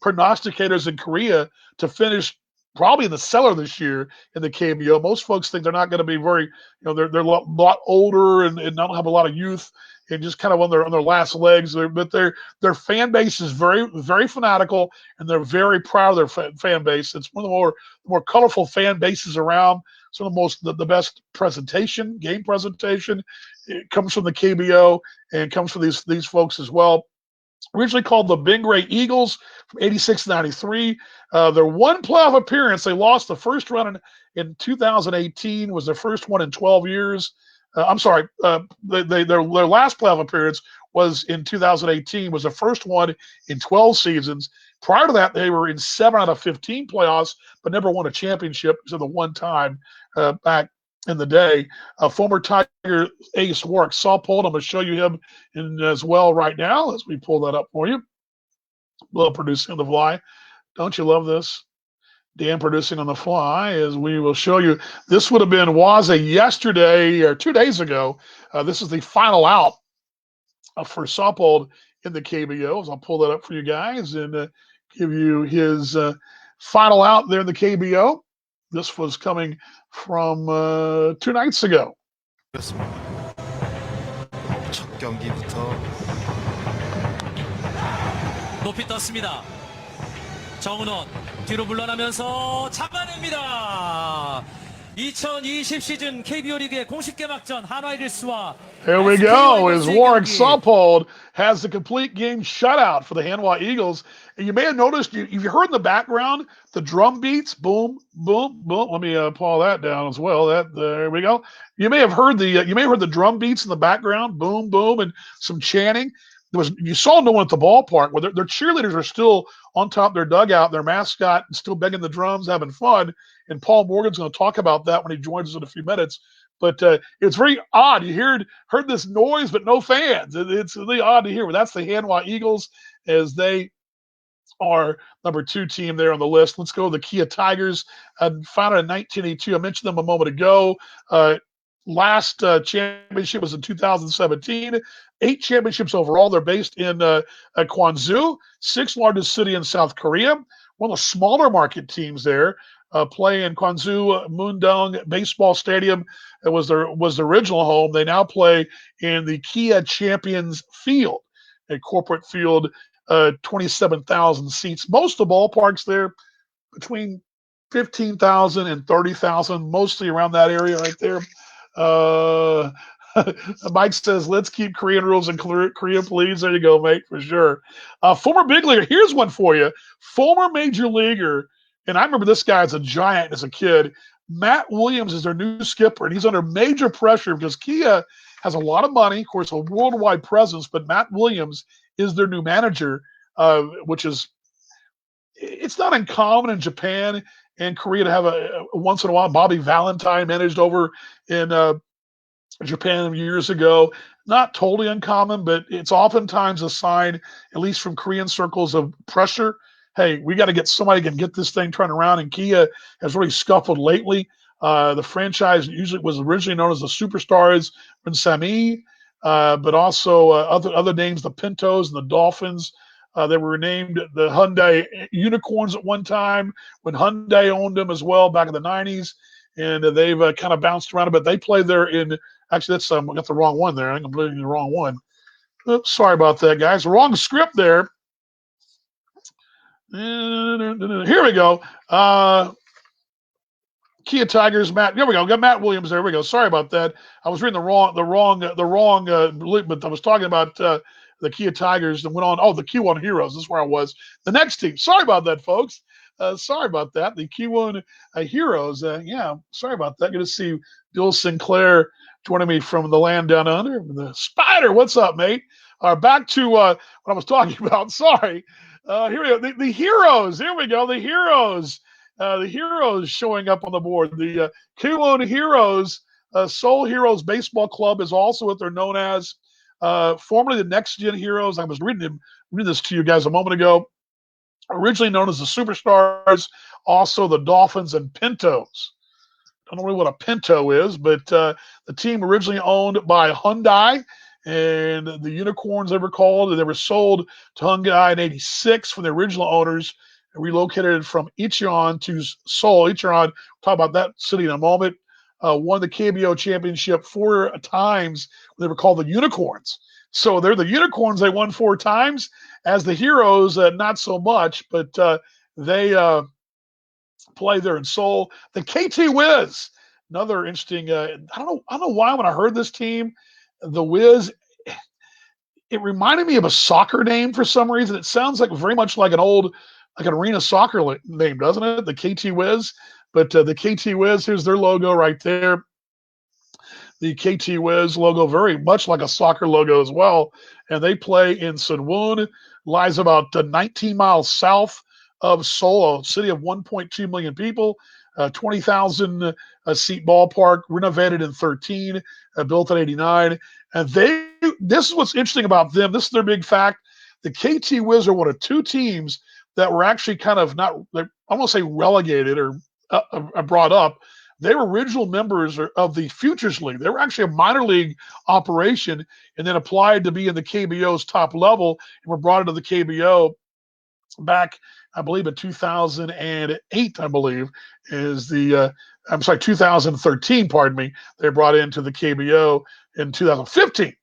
prognosticators in Korea, to finish probably in the cellar this year in the KBO. Most folks think they're not going to be very, they're a lot older and don't have a lot of youth and just kind of on their last legs. But their fan base is very, very fanatical, and they're very proud of their fan base. It's one of the more colorful fan bases around. Some of the best game presentation. It comes from the KBO and comes from these folks as well. Originally called the Bingray Eagles from 86 to 93. Their 1 playoff appearance, they lost the first run in 2018, was their first one in 12 years. I'm sorry, their last playoff appearance was in 2018, was the first one in 12 seasons. Prior to that, they were in 7 out of 15 playoffs, but never won a championship except the one time back in the day. Former Tiger ace Warwick Saupold. I'm going to show you him as well right now as we pull that up for you. Love producing on the fly. Don't you love this? Dan producing on the fly, as we will show you. This would have been Waza yesterday or 2 days ago. This is the final out for Saupold in the KBO. So I'll pull that up for you guys and give you his final out there in the KBO. This was coming from 2 nights ago. 첫 경기부터 높이 떴습니다. 정은원 뒤로 물러나면서 잡아냅니다. 2020 시즌 KBO 리그의 공식 개막전 한화 이글스와 Here we go, as Warwick Saupold has the complete game shutout for the Hanwha Eagles. And you may have noticed, if you heard in the background, the drum beats, boom, boom, boom. Let me pull that down as well. There we go. You may have heard the drum beats in the background, boom, boom, and some chanting. You saw no one at the ballpark. Where their cheerleaders are still on top of their dugout, their mascot, still banging the drums, having fun. And Paul Morgan's going to talk about that when he joins us in a few minutes. But it's very odd. You heard this noise, but no fans. It's really odd to hear. But that's the Hanwha Eagles as they our number 2 team there on the list. Let's go to the Kia Tigers, founded in 1982. I mentioned them a moment ago. Last championship was in 2017. 8 championships overall. They're based in Gwangju, 6th largest city in South Korea. One of the smaller market teams there. Play in Gwangju Mundong Baseball Stadium. It was the original home. They now play in the Kia Champions Field, a corporate field, 27,000 seats. Most of the ballparks there between 15,000 and 30,000, mostly around that area right there. Uh, Mike says, let's keep Korean rules in Korea, please. There you go, mate, for sure. Former big leaguer. Here's one for you. Former major leaguer, and I remember this guy as a giant as a kid. Matt Williams is their new skipper, and he's under major pressure because Kia has a lot of money, of course, a worldwide presence, but Matt Williams is their new manager, which is it's not uncommon in Japan and Korea to have a once in a while. Bobby Valentine managed over in Japan years ago. Not totally uncommon, but it's oftentimes a sign, at least from Korean circles, of pressure. Hey, we got to get somebody who can get this thing turned around. And Kia has really scuffled lately. The franchise usually was originally known as the Superstars in Sami, but also other names, the Pintos and the Dolphins. They were named the Hyundai Unicorns at one time when Hyundai owned them as well back in the 90s. And they've kind of bounced around a bit. They play there in – actually, I got the wrong one there. I think I'm putting the wrong one. Oops, sorry about that, guys. Wrong script there. Here we go. Kia Tigers, Matt. Here we go. Got Matt Williams. There we go. Sorry about that. I was reading the wrong. But I was talking about the Kia Tigers and went on. Oh, the Kiwon Heroes. That's where I was. The next team. Sorry about that, folks. Sorry about that. The Kiwon Heroes. Yeah, sorry about that. Good to see Bill Sinclair joining me from the land down under. The Spider. What's up, mate? Back to what I was talking about. Sorry. Here we go. The Heroes. Here we go. The Heroes. The Heroes showing up on the board. The Kiwon Heroes, Seoul Heroes Baseball Club is also what they're known as. Formerly the Next Gen Heroes. I was reading this to you guys a moment ago. Originally known as the Superstars, also the Dolphins and Pintos. Don't know really what a Pinto is, but the team originally owned by Hyundai, and the Unicorns they were called, and they were sold to Hyundai in '86 from the original owners, and relocated from Incheon to Seoul. Incheon, talk about that city in a moment. Won the KBO championship 4 times. They were called the Unicorns. So they're the Unicorns. They won 4 times. As the Heroes, not so much, but they play there in Seoul. The KT Wiz, another interesting. I don't know why when I heard this team, the Wiz, it reminded me of a soccer name for some reason. It sounds like very much like an arena soccer name, doesn't it? The KT Wiz. But the KT Wiz, here's their logo right there. The KT Wiz logo, very much like a soccer logo as well. And they play in Sunwon, lies about 19 miles south of Seoul, a city of 1.2 million people, 20,000 seat ballpark, renovated in 13, built in 89. And this is what's interesting about them. This is their big fact. The KT Wiz are one of 2 teams that were actually kind of not, I won't say relegated or brought up. They were original members of the Futures League. They were actually a minor league operation and then applied to be in the KBO's top level and were brought into the KBO back, I believe, in 2008, I believe, is the, 2013, pardon me. They brought into the KBO in 2015.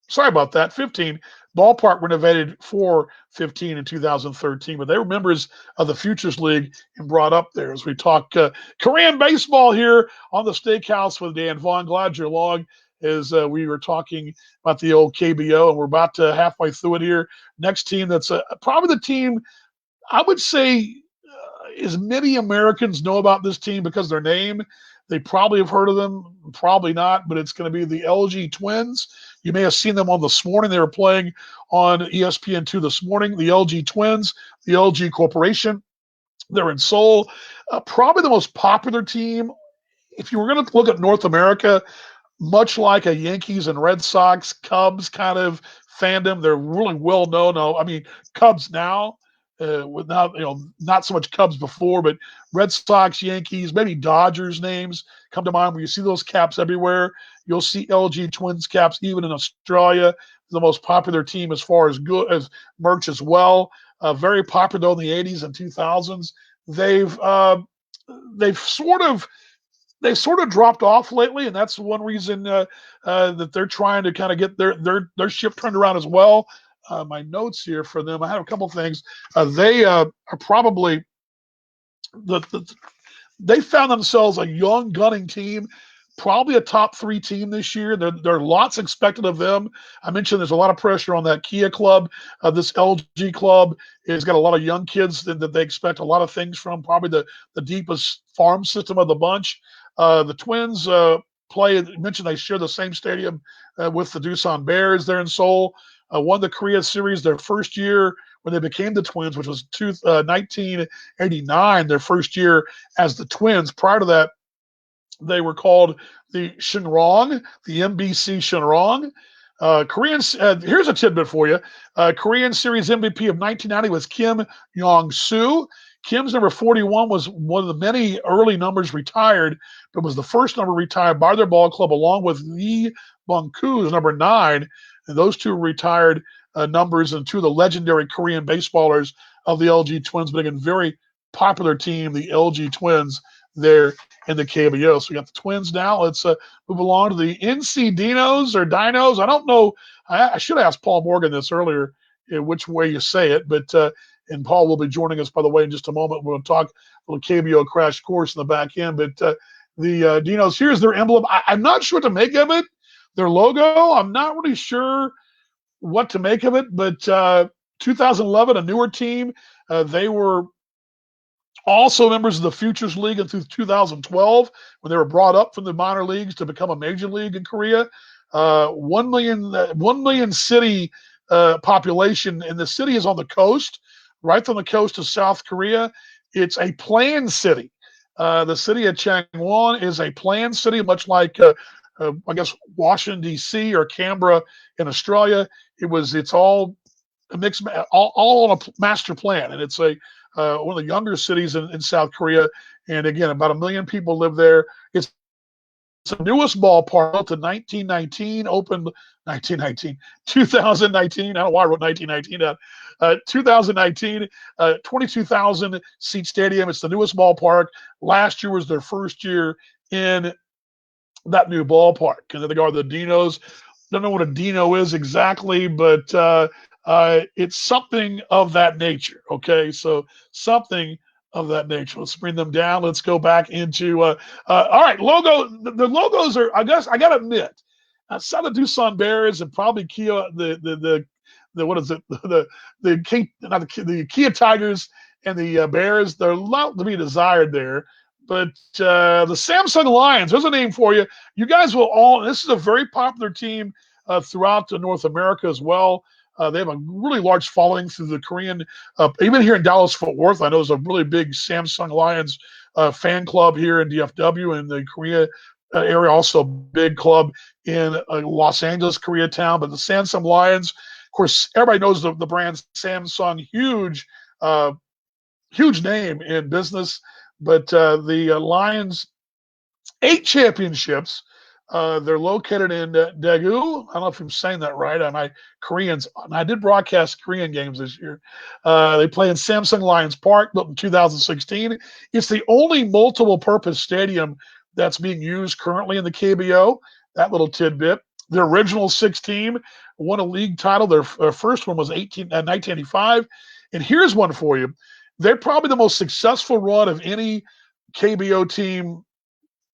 Sorry about that, 15. Ballpark renovated for 15 in 2013, but they were members of the Futures League and brought up there as we talk Korean baseball here on the Steakhouse with Dan Vaughn. Glad you're along as we were talking about the old KBO, and we're about to halfway through it here. Next team that's probably the team I would say as many Americans know about this team because their name. They probably have heard of them, probably not, but it's going to be the LG Twins. You may have seen them on this morning. They were playing on ESPN2 this morning. The LG Twins, the LG Corporation. They're in Seoul. Probably the most popular team. If you were going to look at North America, much like a Yankees and Red Sox, Cubs kind of fandom, they're really well known. I mean, Cubs now, with now, not so much Cubs before, but Red Sox, Yankees, maybe Dodgers names come to mind. When you see those caps everywhere, you'll see LG Twins caps even in Australia. The most popular team as far as good as merch as well. Very popular in the 80s and 2000s. They've they've sort of they've sort of dropped off lately, and that's one reason that they're trying to kind of get their ship turned around as well. My notes here for them, I have a couple things. They are probably the they found themselves a young gunning team, probably a top 3 team this year. There are lots expected of them. I mentioned there's a lot of pressure on that Kia club. This LG club has got a lot of young kids that they expect a lot of things from, probably the deepest farm system of the bunch. The Twins mentioned they share the same stadium with the Doosan Bears there in Seoul. Won the Korea Series their first year when they became the Twins, which was 1989, their first year as the Twins. Prior to that, they were called the Shinrong, the MBC Shinrong. Here's a tidbit for you. Korean Series MVP of 1990 was Kim Yong-soo. Kim's number 41 was one of the many early numbers retired, but was the first number retired by their ball club, along with Lee Bung-koo's number 9. And those two retired numbers, and two of the legendary Korean baseballers of the LG Twins, but again, very popular team, the LG Twins, there in the KBO. So we got the Twins now. Let's move along to the NC Dinos or Dinos. I don't know. I should have asked Paul Morgan this earlier, which way you say it, but and Paul will be joining us, by the way, in just a moment. We'll talk a little KBO crash course in the back end. But the Dinos, here's their emblem. I'm not sure what to make of it. Their logo, I'm not really sure what to make of it. But 2011, a newer team. They were also members of the Futures League until 2012, when they were brought up from the minor leagues to become a major league in Korea. 1 million city population, and the city is on the coast, right on the coast of South Korea. It's a planned city. The city of Changwon is a planned city, much like I guess Washington D.C. or Canberra in Australia. It's all a mix, all on a master plan, and it's one of the younger cities in South Korea. And again, about 1 million people live there. It's the newest ballpark, built in 1919, opened 2019. I don't know why I wrote 1919 down. 2019, 22,000 seat stadium. It's the newest ballpark. Last year was their first year in that new ballpark. And they are the Dinos. Don't know what a Dino is exactly, but it's something of that nature. Okay, so something of that nature. Let's bring them down. Let's go back into all right, logo. The logos are, I guess I gotta admit, outside of Doosan Bears and probably Kia, the what is it, the Kia Tigers and the Bears, they're a lot to be desired there. But the Samsung Lions, there's a name for you. You guys will all, this is a very popular team throughout North America as well. They have a really large following through the Korean, even here in Dallas-Fort Worth. I know there's a really big Samsung Lions fan club here in DFW and the Korea area, also a big club in Los Angeles, Koreatown. But the Samsung Lions, of course, everybody knows the brand Samsung, huge name in business. But the Lions, 8 championships. They're located in Daegu. I don't know if I'm saying that right. My Koreans, and I did broadcast Korean games this year. They play in Samsung Lions Park, built in 2016. It's the only multiple-purpose stadium that's being used currently in the KBO. That little tidbit. The original 6 team won a league title. Their first one was 1985. And here's one for you. They're probably the most successful run of any KBO team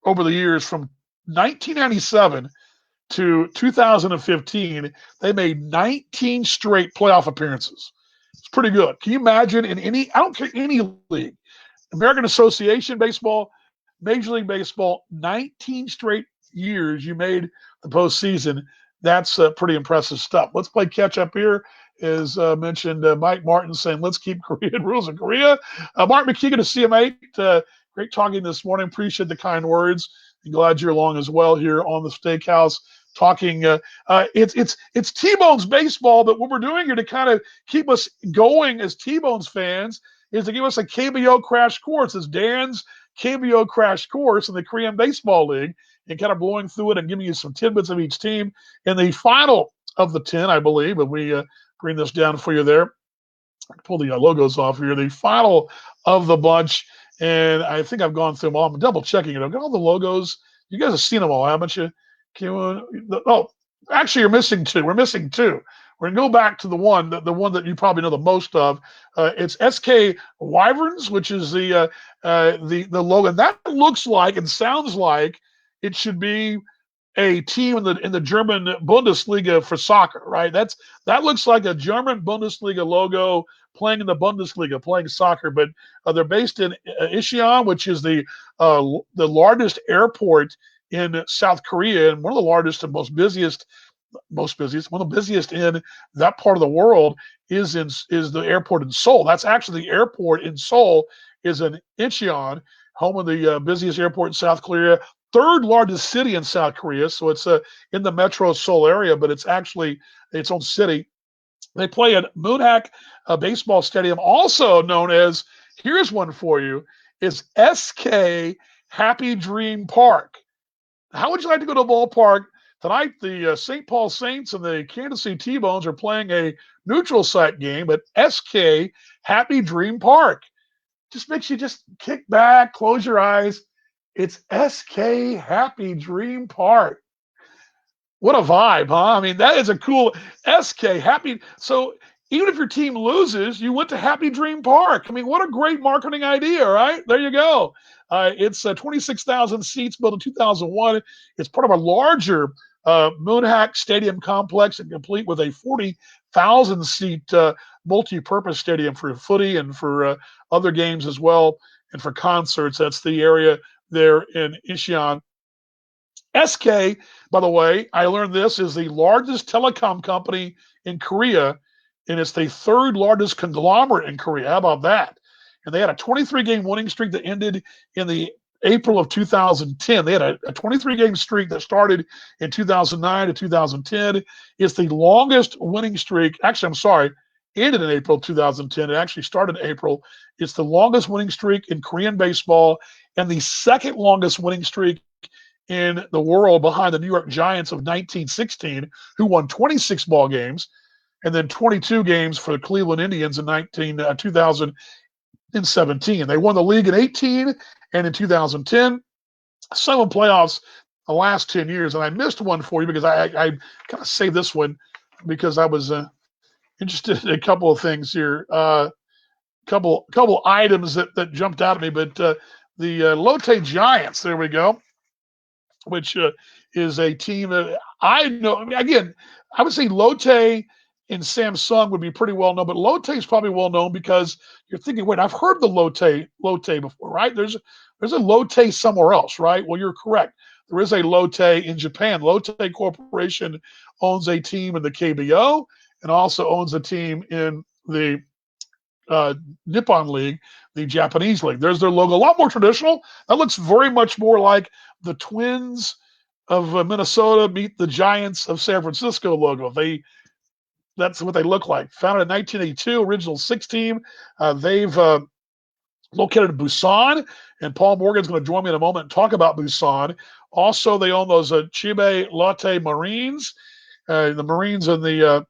over the years. From 1997 to 2015, they made 19 straight playoff appearances. It's pretty good. Can you imagine in I don't care, any league, American Association Baseball, Major League Baseball, 19 straight years you made the postseason. That's pretty impressive stuff. Let's play catch up here. As mentioned, Mike Martin saying, let's keep Korean rules in Korea. Mark McKeegan of CM8, great talking this morning. Appreciate the kind words. And glad you're along as well here on the Steakhouse talking. It's T-Bone's baseball, but what we're doing here to kind of keep us going as T-Bone's fans is to give us a KBO crash course. It's Dan's KBO crash course in the Korean Baseball League, and kind of blowing through it and giving you some tidbits of each team. In the final of the 10, I believe, and we bring this down for you there. Pull the logos off here. The final of the bunch, and I think I've gone through them all. I'm double checking it. I've got all the logos. You guys have seen them all, haven't you? Oh, actually, you're missing two. We're missing two. We're gonna go back to the one that you probably know the most of. It's SK Wyverns, which is the logo. And that looks like and sounds like it should be a team in the German Bundesliga for soccer, right? That looks like a German Bundesliga logo playing in the Bundesliga, playing soccer. But they're based in Incheon, which is the largest airport in South Korea, and one of the largest and busiest, one of the busiest in that part of the world is the airport in Seoul. That's actually the airport in Seoul is in Incheon, home of the busiest airport in South Korea. Third largest city in South Korea, so it's in the Metro Seoul area, but it's actually its own city. They play at Moonhak Baseball Stadium, also known as, here's one for you, is SK Happy Dream Park. How would you like to go to a ballpark tonight? The St. Paul Saints and the Kansas City T-Bones are playing a neutral site game at SK Happy Dream Park. Just makes you just kick back, close your eyes. It's SK Happy Dream Park. What a vibe, huh? I mean, that is a cool SK Happy. So even if your team loses, you went to Happy Dream Park. I mean, what a great marketing idea, right? There you go. It's 26,000 seats, built in 2001. It's part of a larger Moonhak Stadium complex and complete with a 40,000 seat multi-purpose stadium for footy and for other games as well, and for concerts. That's the area there in Incheon. SK, by the way, I learned this, is the largest telecom company in Korea, and it's the third largest conglomerate in Korea. How about that? And they had a 23-game winning streak that ended in the April of 2010. They had a 23-game streak that started in 2009 to 2010. It's the longest winning streak. Actually, I'm sorry, ended in April 2010. It actually started in April. It's the longest winning streak in Korean baseball and the second longest winning streak in the world, behind the New York Giants of 1916, who won 26 ball games, and then 22 games for the Cleveland Indians in 2017. They won the league in 18 and in 2010. Some of the playoffs the last 10 years, and I missed one for you because I kind of saved this one because I was interested in a couple of things here, couple items that jumped out at me. But the Lotte Giants, there we go, which is a team that I know. I mean, again, I would say Lotte and Samsung would be pretty well known, but Lotte is probably well known because you're thinking, wait, I've heard the Lotte before, right? There's a Lotte somewhere else, right? Well, you're correct. There is a Lotte in Japan. Lotte Corporation owns a team in the KBO and also owns a team in the Nippon League, the Japanese league. There's their logo, a lot more traditional. That looks very much more like the Twins of Minnesota meet the Giants of San Francisco logo. That's what they look like. Founded in 1982, original 6 team. They've located in Busan, and Paul Morgan's going to join me in a moment and talk about Busan. Also, they own those Chiba Lotte Marines, the Marines in the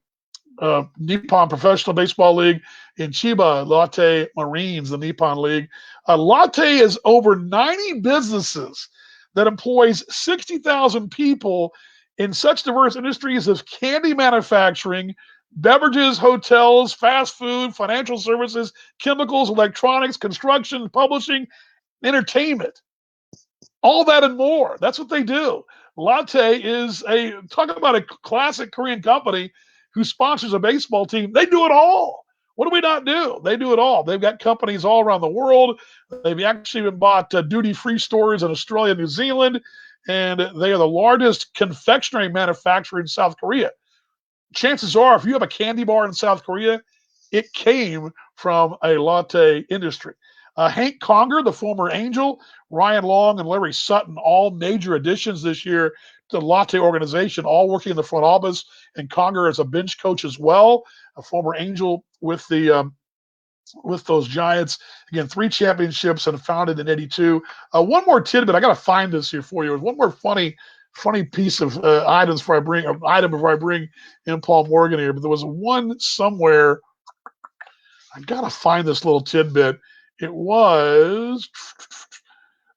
Nippon Professional Baseball League, in Chiba Lotte Marines, the Nippon League. Lotte is over 90 businesses that employs 60,000 people in such diverse industries as candy manufacturing, beverages, hotels, fast food, financial services, chemicals, electronics, construction, publishing, entertainment. All that and more. That's what they do. Lotte is talk about a classic Korean company who sponsors a baseball team. They do it all. What do we not do? They do it all. They've got companies all around the world. They've actually been bought duty-free stores in Australia, New Zealand, and they are the largest confectionery manufacturer in South Korea. Chances are, if you have a candy bar in South Korea, it came from a Lotte industry. Hank Conger, the former Angel, Ryan Long, and Larry Sutton, all major additions this year to the Latte organization, all working in the front office. And Conger is a bench coach as well, a former Angel with those Giants. Again, 3 championships and founded in '82. One more tidbit, I got to find this here for you. One more funny piece of items before I bring in Paul Morgan here. But there was one somewhere. I got to find this little tidbit. It was,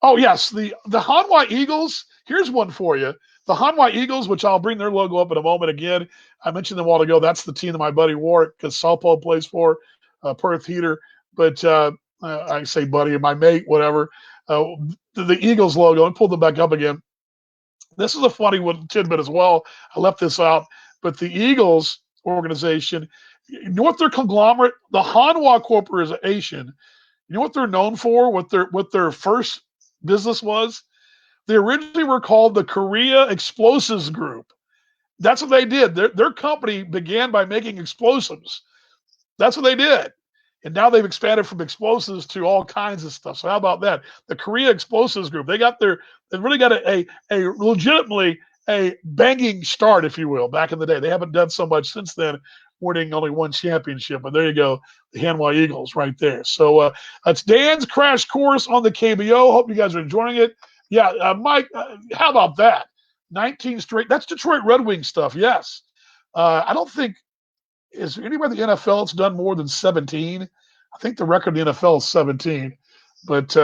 oh yes, the Hanwha Eagles. Here's one for you. The Hanwha Eagles, which I'll bring their logo up in a moment. Again, I mentioned them a while ago. That's the team that my buddy Warwick, because Salpo plays for, Perth Heater. But I say buddy, my mate, whatever. The Eagles logo. I pulled them back up again. This is a funny one tidbit as well. I left this out, but the Eagles organization, you know what their conglomerate, the Hanwha Corporation, you know what they're known for? What their first business was? They originally were called the Korea Explosives Group. That's what they did. Their company began by making explosives. That's what they did. And now they've expanded from explosives to all kinds of stuff. So how about that? The Korea Explosives Group. They really got a legitimately a banging start, if you will, back in the day. They haven't done so much since then, winning only 1 championship. But there you go, the Hanwha Eagles right there. So it's Dan's Crash Course on the KBO. Hope you guys are enjoying it. Yeah, Mike, how about that? 19 straight. That's Detroit Red Wings stuff, yes. I don't think, is there anybody in the NFL that's done more than 17? I think the record in the NFL is 17. But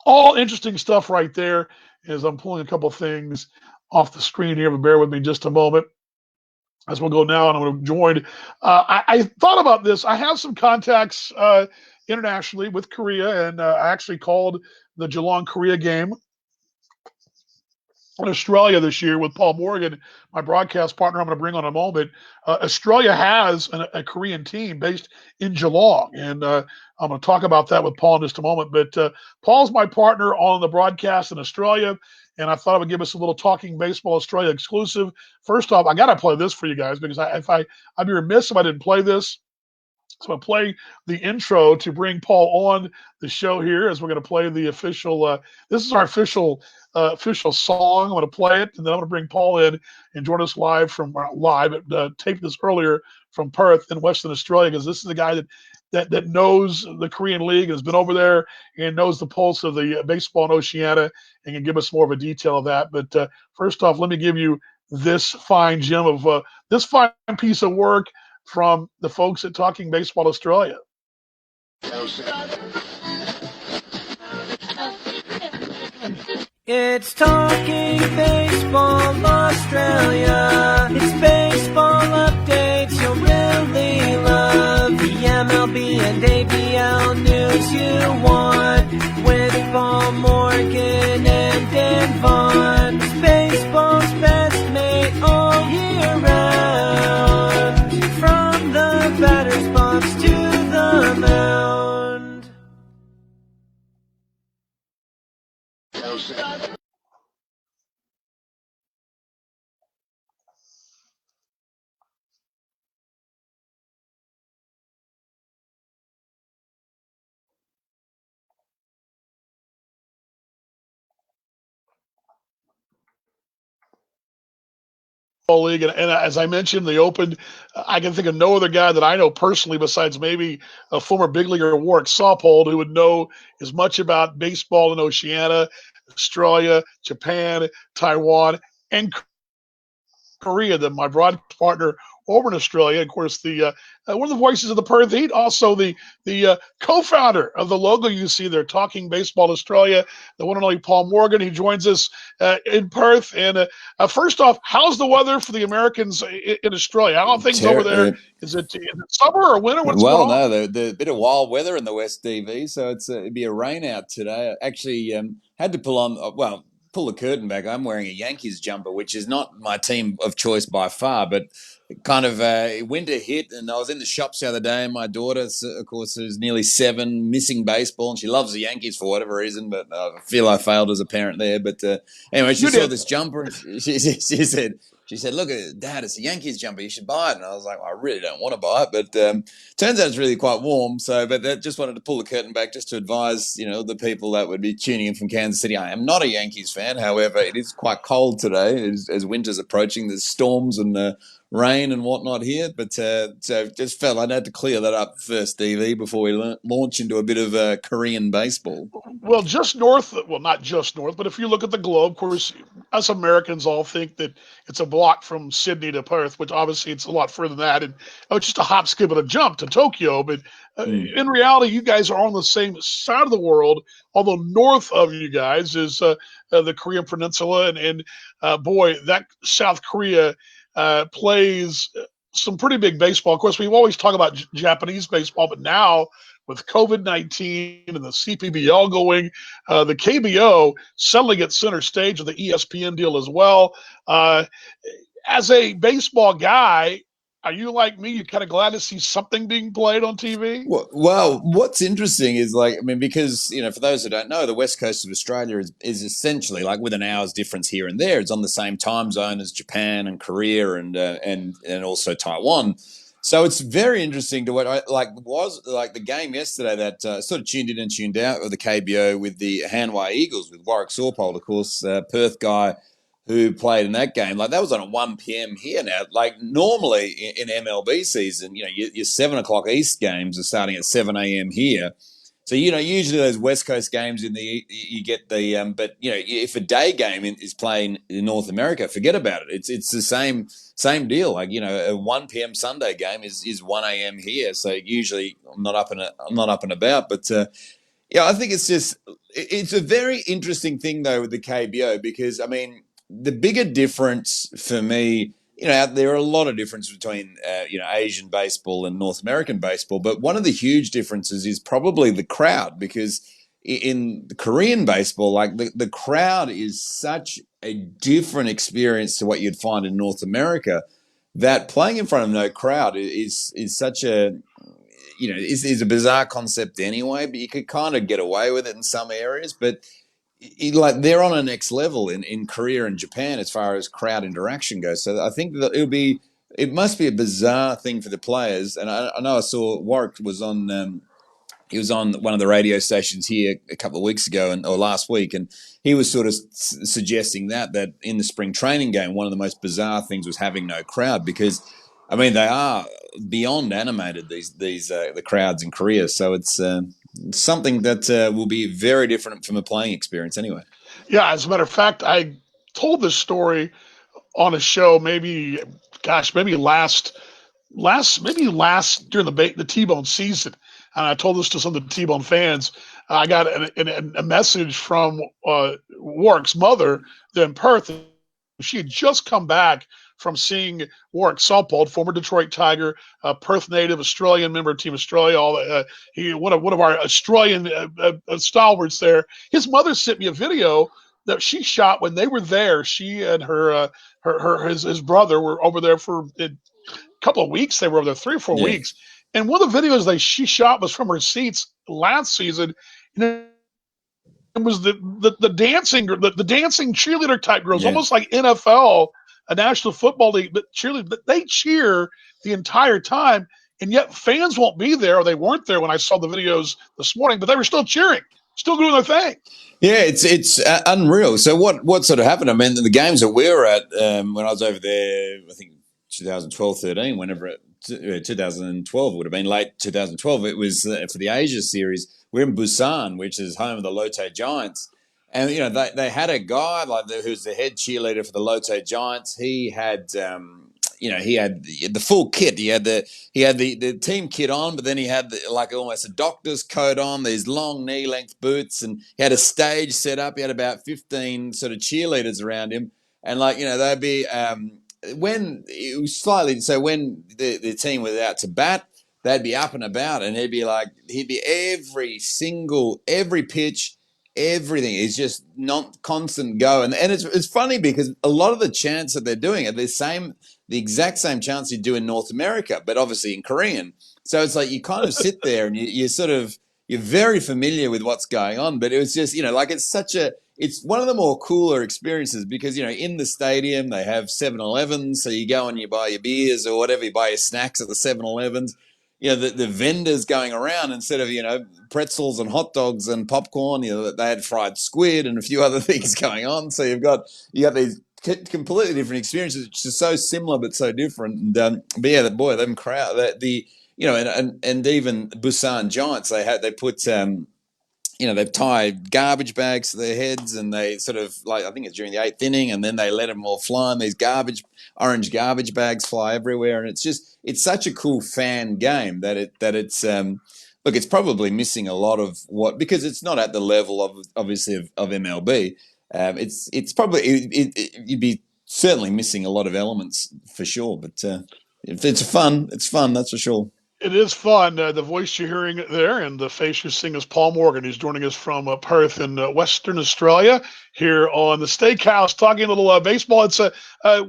all interesting stuff right there. As I'm pulling a couple things off the screen here, but bear with me just a moment as we'll go now, and I'm going to join. I thought about this. I have some contacts internationally with Korea, and I actually called the Geelong-Korea game in Australia this year with Paul Morgan, my broadcast partner I'm going to bring on in a moment. Australia has a Korean team based in Geelong, and I'm going to talk about that with Paul in just a moment. But Paul's my partner on the broadcast in Australia, and I thought I would give us a little Talking Baseball Australia exclusive. First off, I got to play this for you guys because I'd be remiss if I didn't play this. So I'm going to play the intro to bring Paul on the show here, as we're going to play the official. This is our official song. I'm going to play it, and then I'm going to bring Paul in and join us live from taped this earlier from Perth in Western Australia, because this is the guy that knows the Korean League and has been over there and knows the pulse of the baseball in Oceania and can give us more of a detail of that. But first off, let me give you this fine gem of this fine piece of work from the folks at Talking Baseball Australia. It's Talking Baseball Australia. It's baseball updates you'll really love. The MLB and ABL news you want. With Paul Morgan and Dan Vaughn. It's baseball's best mate all year round. From the batter's box to the mound. League, and as I mentioned, they opened. I can think of no other guy that I know personally besides maybe a former big leaguer Warwick Saupold, who would know as much about baseball in Oceania, Australia, Japan, Taiwan, and Korea than my broadcast partner over in Australia. Of course, the one of the voices of the Perth Heat, also the co-founder of the logo you see there, Talking Baseball Australia, the one and only Paul Morgan. He joins us in Perth. And first off, how's the weather for the Americans in Australia? How are things over there? Is it summer or winter? What's going on? No, the bit of wild weather in the West DV, so it'd be a rain out today. I actually had to pull the curtain back. I'm wearing a Yankees jumper, which is not my team of choice by far, but kind of winter hit, and I was in the shops the other day, and my daughter, of course, is nearly 7, missing baseball, and she loves the Yankees for whatever reason, but I feel I failed as a parent there. But anyway, she saw this jumper, and she said, she said, "Look, Dad, it's a Yankees jumper. You should buy it." And I was like, well, "I really don't want to buy it," but turns out it's really quite warm. So, but that just wanted to pull the curtain back just to advise, the people that would be tuning in from Kansas City. I am not a Yankees fan. However, it is quite cold today as winter's approaching. There's storms and rain and whatnot here, but so just felt I had to clear that up first, DV, before we launch into a bit of Korean baseball. Well, just north, well, not just north, but if you look at the globe, of course, us Americans all think that it's a block from Sydney to Perth, which obviously it's a lot further than that. And it's just a hop, skip, and a jump to Tokyo. But in reality, you guys are on the same side of the world, although north of you guys is the Korean Peninsula. And boy, that South Korea plays some pretty big baseball. Of course, we've always talked about Japanese baseball, but now with COVID-19 and the CPBL going, the KBO suddenly gets center stage with the ESPN deal as well. As a baseball guy, are you like me? You're kind of glad to see something being played on TV? Well, what's interesting is because, for those who don't know, the west coast of Australia is essentially like with an hour's difference here and there. It's on the same time zone as Japan and Korea and also Taiwan. So it's very interesting to what the game yesterday that sort of tuned in and tuned out of the KBO with the Hanwha Eagles with Warwick Sawpold, of course, Perth guy who played in that game. Like that was on at 1 p.m. here now. Like normally in MLB season, your 7 o'clock East games are starting at 7 a.m. here. So, usually those West Coast games you get the, but, if a day game is playing in North America, forget about it. It's the same deal. Like, a 1 p.m. Sunday game is 1 a.m. here. So usually I'm not up and about, but, I think it's a very interesting thing though with the KBO because, the bigger difference for me, there are a lot of differences between, Asian baseball and North American baseball. But one of the huge differences is probably the crowd because in Korean baseball, like the crowd is such a different experience to what you'd find in North America that playing in front of no crowd is such a, is a bizarre concept anyway, but you could kind of get away with it in some areas. But they're on a next level in Korea and Japan as far as crowd interaction goes. So I think that it must be a bizarre thing for the players. And I know I saw Warwick was on, he was on one of the radio stations here a couple of weeks ago or last week, and he was sort of suggesting that in the spring training game, one of the most bizarre things was having no crowd because, they are beyond animated, the crowds in Korea. So it's something that will be very different from a playing experience anyway. Yeah, as a matter of fact, I told this story on a show maybe last during the T-Bone season. And I told this to some of the T-Bone fans. I got a message from Warwick's mother in Perth. She had just come back from seeing Warwick Sawpold, former Detroit Tiger, Perth native, Australian member of Team Australia. One of our Australian stalwarts there. His mother sent me a video that she shot when they were there. She and his brother were over there for a couple of weeks. They were over there 3 or 4 weeks. And one of the videos she shot was from her seats last season. And it was the dancing cheerleader type girls, almost like NFL, a National Football League, but cheerleader. But they cheer the entire time, and yet fans won't be there, or they weren't there when I saw the videos this morning. But they were still cheering, still doing their thing. Yeah, it's unreal. So what sort of happened? The games that we were at when I was over there, I think 2012, 13, whenever 2012 would have been late 2012. It was for the Asia series. We're in Busan, which is home of the Lotte Giants. And, they had a guy who's the head cheerleader for the Lotte Giants. He had, he had the full kit. He had the team kit on, but then he had almost a doctor's coat on, these long knee-length boots, and he had a stage set up. He had about 15 sort of cheerleaders around him. And, they'd be when it was slightly – so when the team was out to bat, they'd be up and about, and he'd be every pitch, everything is just not constant go. And it's funny because a lot of the chants that they're doing are the exact same chants you do in North America, but obviously in Korean. So it's like you kind of sit there and you're very familiar with what's going on. But it was just, it's it's one of the more cooler experiences because, in the stadium, they have 7-Elevens. So you go and you buy your beers or whatever, you buy your snacks at the 7-Elevens. The vendors going around instead of, pretzels and hot dogs and popcorn, they had fried squid and a few other things going on. So you got these completely different experiences, which are so similar but so different. But yeah, them crowd, and even Busan Giants, they put they tie garbage bags to their heads and they sort of I think it's during the eighth inning and then they let them all fly and these orange garbage bags fly everywhere. And it's such a cool fan game it's look, it's probably missing a lot of because it's not at the level of obviously of MLB. It's probably, you'd be certainly missing a lot of elements for sure, but it's fun, that's for sure. It is fun. The voice you're hearing there and the face you're seeing is Paul Morgan. He's joining us from Perth in Western Australia here on the Steakhouse, talking a little baseball.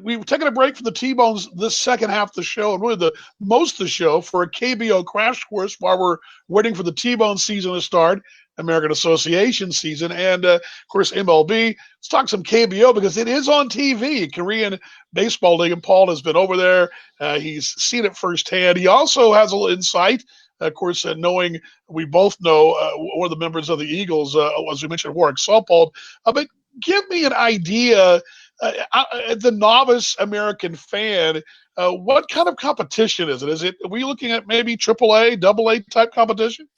We've taken a break from the T-Bones this second half of the show, and really most of the show for a KBO crash course while we're waiting for the T-Bone season to start, American Association season, and of course MLB. Let's talk some KBO because it is on TV, Korean Baseball League, and Paul has been over there. He's seen it firsthand. He also has a little insight, of course, knowing we both know one of the members of the Eagles, as we mentioned, Warwick Saupold. But give me an idea, the novice American fan, what kind of competition is it? Are we looking at maybe AAA, AA type competition?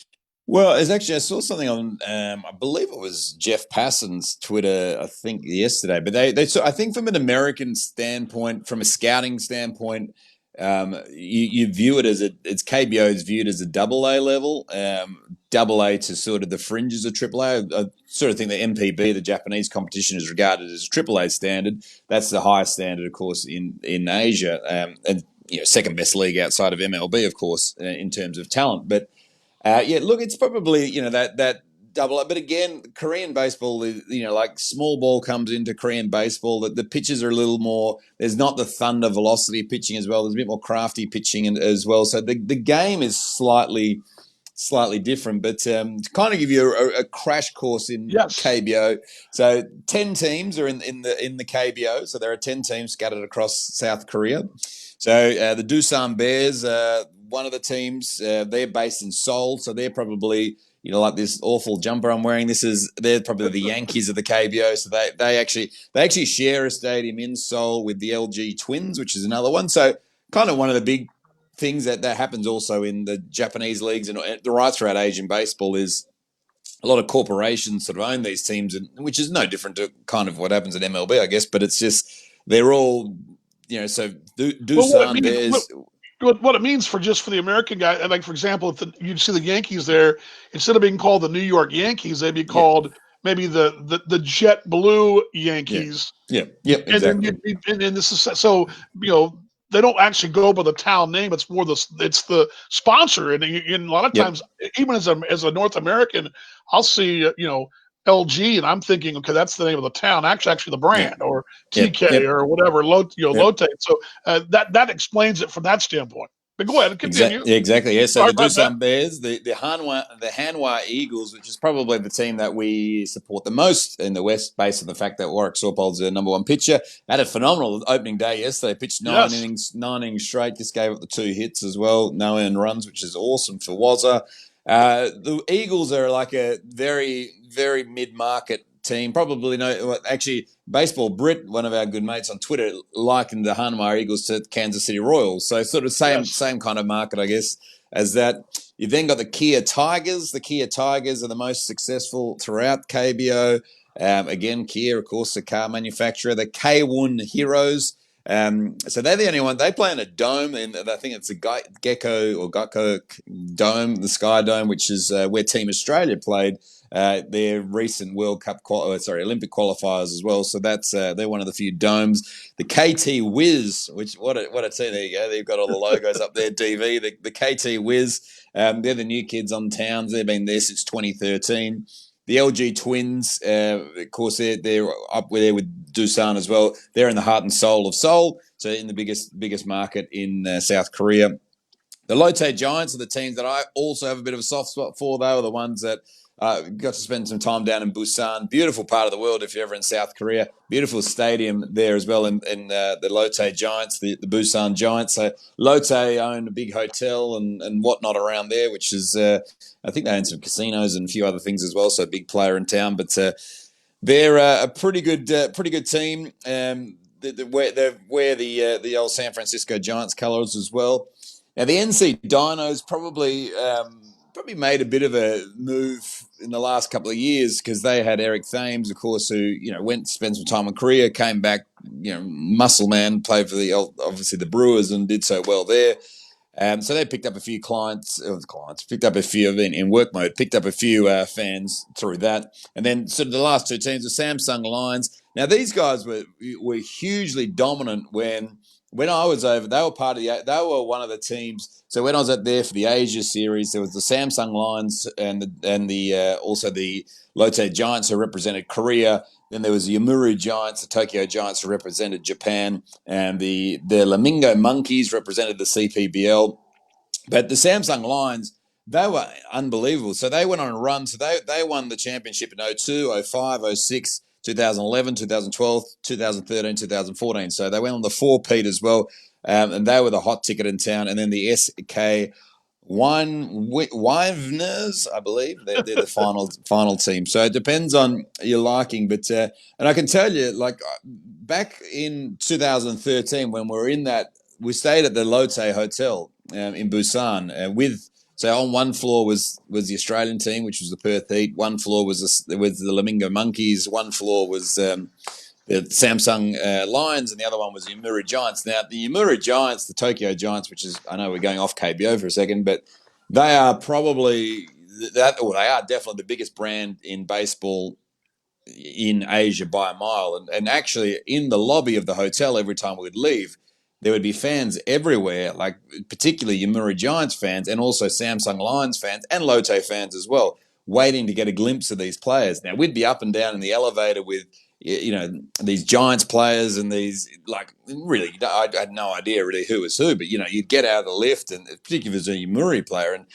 Well, I saw something on, I believe it was Jeff Passon's Twitter, I think yesterday, but I think from an American standpoint, from a scouting standpoint, you view it as it's KBO is viewed as a AA level, AA to sort of the fringes of AAA. I sort of think the MPB, the Japanese competition, is regarded as AAA standard. That's the highest standard, of course, in Asia, and second best league outside of MLB, of course, in terms of talent, but. Look, it's probably, that double. But again, Korean baseball, like small ball comes into Korean baseball. The pitches are a little more, there's not the thunder velocity pitching as well. There's a bit more crafty pitching as well. So the game is slightly different. But to kind of give you a crash course in KBO. So 10 teams are in the KBO. So there are 10 teams scattered across South Korea. So the Doosan Bears, one of the teams, they're based in Seoul, so they're probably, like this awful jumper I'm wearing. They're probably the Yankees of the KBO. So they actually share a stadium in Seoul with the LG Twins, which is another one. So kind of one of the big things that happens also in the Japanese leagues and right throughout Asian baseball is a lot of corporations sort of own these teams, which is no different to kind of what happens in MLB, I guess. But it's just they're all, so Doosan Bears. What it means for the American guy, like for example, if you'd see the Yankees there, instead of being called the New York Yankees, they'd be called maybe the Jet Blue Yankees. Yeah, exactly. And this is so they don't actually go by the town name. It's more it's the sponsor, and a lot of times, even as a North American, I'll see LG, and I'm thinking, okay, that's the name of the town. Actually, the brand or TK or whatever, Lotte. So that explains it from that standpoint. But go ahead and continue. Exactly. Yeah. So the Doosan Bears, the Hanwha Eagles, which is probably the team that we support the most in the West, based on the fact that Warwick Saupold's the number one pitcher. Had a phenomenal opening day yesterday. Pitched nine innings straight. Just gave up the 2 hits as well. No earned runs, which is awesome for Wazza. The Eagles are like a very, very mid-market team. Probably actually, Baseball Brit, one of our good mates on Twitter, likened the Hanwha Eagles to Kansas City Royals. So sort of same kind of market, I guess, as that. You've then got the Kia Tigers. The Kia Tigers are the most successful throughout KBO. Again, Kia, of course, the car manufacturer. The K-Woon Heroes. So they're the only one. They play in a dome, and I think it's the Gecko Dome, the Sky Dome, which is where Team Australia played their recent Olympic qualifiers as well. So that's they're one of the few domes. The KT Wiz, which what a team. There you go. They've got all the logos up there. DV, the KT Wiz. They're the new kids on towns. They've been there since 2013. The LG Twins, of course, they're up there with Doosan as well. They're in the heart and soul of Seoul, so in the biggest market in South Korea. The Lotte Giants are the teams that I also have a bit of a soft spot for. They were the ones that Got to spend some time down in Busan. Beautiful part of the world if you're ever in South Korea. Beautiful stadium there as well in the Lotte Giants, the Busan Giants. So Lotte own a big hotel and whatnot around there, which is I think they own some casinos and a few other things as well. So a big player in town, but they're a pretty good team. They wear the old San Francisco Giants colours as well. Now the NC Dinos probably made a bit of a move in the last couple of years because they had Eric Thames, of course, who went to spend some time in Korea, came back, muscle man, played for obviously the Brewers and did so well there. So they picked up a few picked up a few in work mode, picked up a few fans through that. And then sort of the last two teams, the Samsung Lions. Now, these guys were hugely dominant when I was over. They were one of the teams. So when I was there for the Asia series, there was the Samsung Lions and also the Lotte Giants who represented Korea. Then there was the Yomiuri Giants, the Tokyo Giants who represented Japan, and the Flamingo Monkeys represented the CPBL. But the Samsung Lions, they were unbelievable. So they went on a run. So they won the championship in 02, 05, 06, 2011, 2012, 2013, 2014. So they went on the four-peat as well. And they were the hot ticket in town. And then the SK Wiveners, I believe, they're the final team. So it depends on your liking, but and I can tell you, like back in 2013 when we stayed at the Lotte Hotel in Busan so on one floor was the Australian team, which was the Perth Heat. One floor was the Flamingo Monkeys. One floor was the Samsung Lions, and the other one was the Yomiuri Giants. Now, the Yomiuri Giants, the Tokyo Giants, which is, I know we're going off KBO for a second, but they are definitely the biggest brand in baseball in Asia by a mile. And actually, in the lobby of the hotel, every time we'd leave, there would be fans everywhere, like particularly Yomiuri Giants fans and also Samsung Lions fans and Lotte fans as well, waiting to get a glimpse of these players. Now, we'd be up and down in the elevator with these Giants players and these, like, really, I had no idea really who was who, but you'd get out of the lift, and particularly if it was a Yomiuri player, and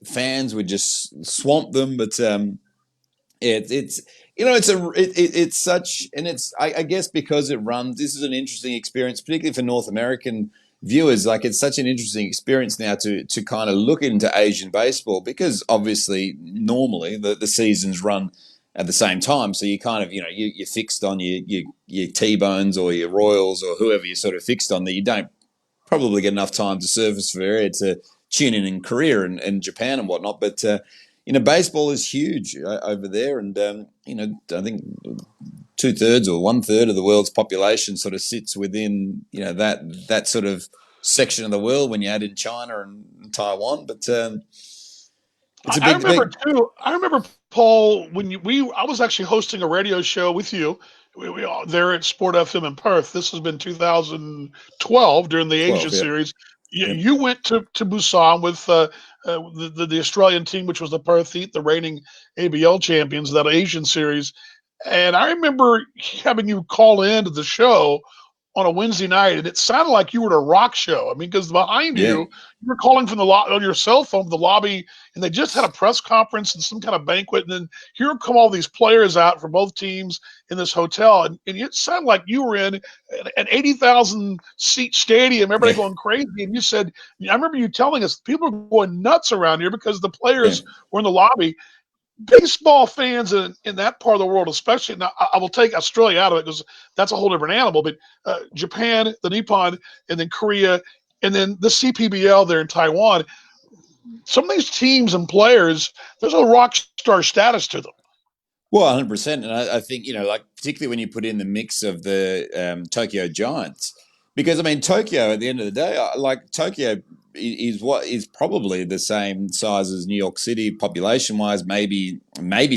fans would just swamp them. But it's such, and I guess because it runs, this is an interesting experience, particularly for North American viewers. Like, it's such an interesting experience now to kind of look into Asian baseball, because obviously normally the seasons run at the same time. So you kind of, you're fixed on your T-Bones or your Royals or whoever you're sort of fixed on, that you don't probably get enough time to surface for area to tune in Korea and Japan and whatnot. But, baseball is huge over there. And, I think 2/3 or 1/3 of the world's population sort of sits within, that sort of section of the world when you add in China and Taiwan. But it's a I big remember thing. too. I remember, Paul, when I was actually hosting a radio show with you. There at Sport FM in Perth. This has been 2012 during the Asia 12, yeah. series. You, Yep. you went to Busan with the Australian team, which was the Perth Heat, the reigning ABL champions, that Asian series. And I remember having you call into the show on a Wednesday night, and it sounded like you were at a rock show. I mean, because behind Yeah. you were calling from on your cell phone from the lobby, and they just had a press conference and some kind of banquet, and then here come all these players out from both teams in this hotel, and it sounded like you were in an 80,000 seat stadium, everybody Yeah. going crazy. And you said, I remember you telling us people are going nuts around here because the players Yeah. were in the lobby. Baseball fans in that part of the world, especially now, I will take Australia out of it because that's a whole different animal. But Japan, the Nippon, and then Korea, and then the CPBL there in Taiwan. Some of these teams and players, there's a rock star status to them. Well, 100%. And I think, like, particularly when you put in the mix of the Tokyo Giants, because, I mean, Tokyo, at the end of the day, like, Tokyo is probably the same size as New York City population wise, maybe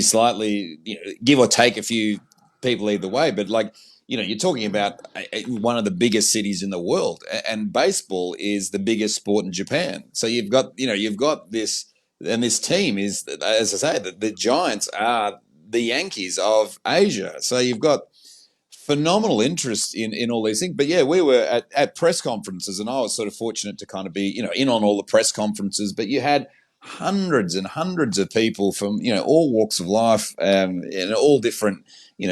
slightly, give or take a few people either way. But, like, you're talking about one of the biggest cities in the world, and baseball is the biggest sport in Japan. So you've got this, and this team is, as I say, the Giants are the Yankees of Asia. So you've got phenomenal interest in all these things. But yeah, we were at press conferences, and I was sort of fortunate to kind of be, in on all the press conferences. But you had hundreds and hundreds of people from all walks of life, and all different,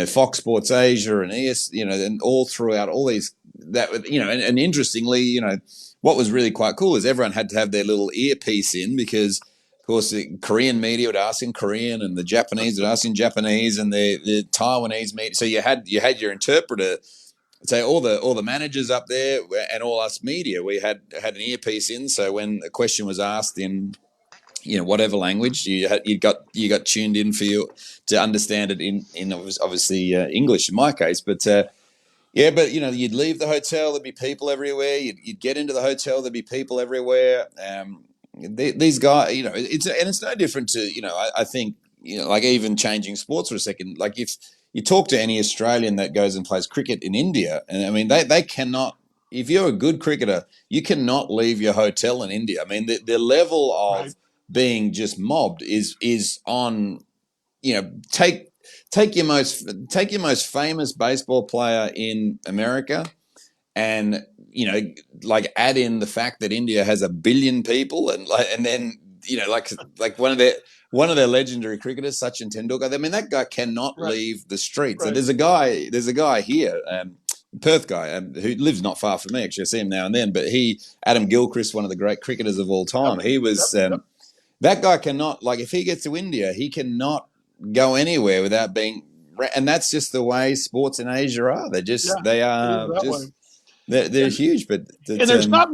Fox Sports Asia and ES, and all throughout all these that and interestingly, what was really quite cool is everyone had to have their little earpiece in because. Of course, the Korean media would ask in Korean, and the Japanese would ask in Japanese, and the Taiwanese media. So you had your interpreter. So all the managers up there and all us media, we had an earpiece in. So when a question was asked in whatever language, you got tuned in for you to understand it in obviously English in my case, but. Yeah, but you'd leave the hotel. There'd be people everywhere. You'd get into the hotel. There'd be people everywhere. These guys, it's no different to I think like even changing sports for a second. Like if you talk to any Australian that goes and plays cricket in India, and I mean they cannot. If you're a good cricketer, you cannot leave your hotel in India. I mean the level Right. of being just mobbed is on. Take your most famous baseball player in America, and like add in the fact that India has 1 billion people, and then like one of their legendary cricketers, Sachin Tendulkar. I mean, that guy cannot Right. leave the streets. And Right. there's a guy here, Perth guy, who lives not far from me. Actually, I see him now and then. But Adam Gilchrist, one of the great cricketers of all Yep. time, he was. Yep. That guy cannot, like, if he gets to India, he cannot go anywhere without being. And that's just the way sports in Asia are. Yeah. They It is are that way. just they're huge. But And there's not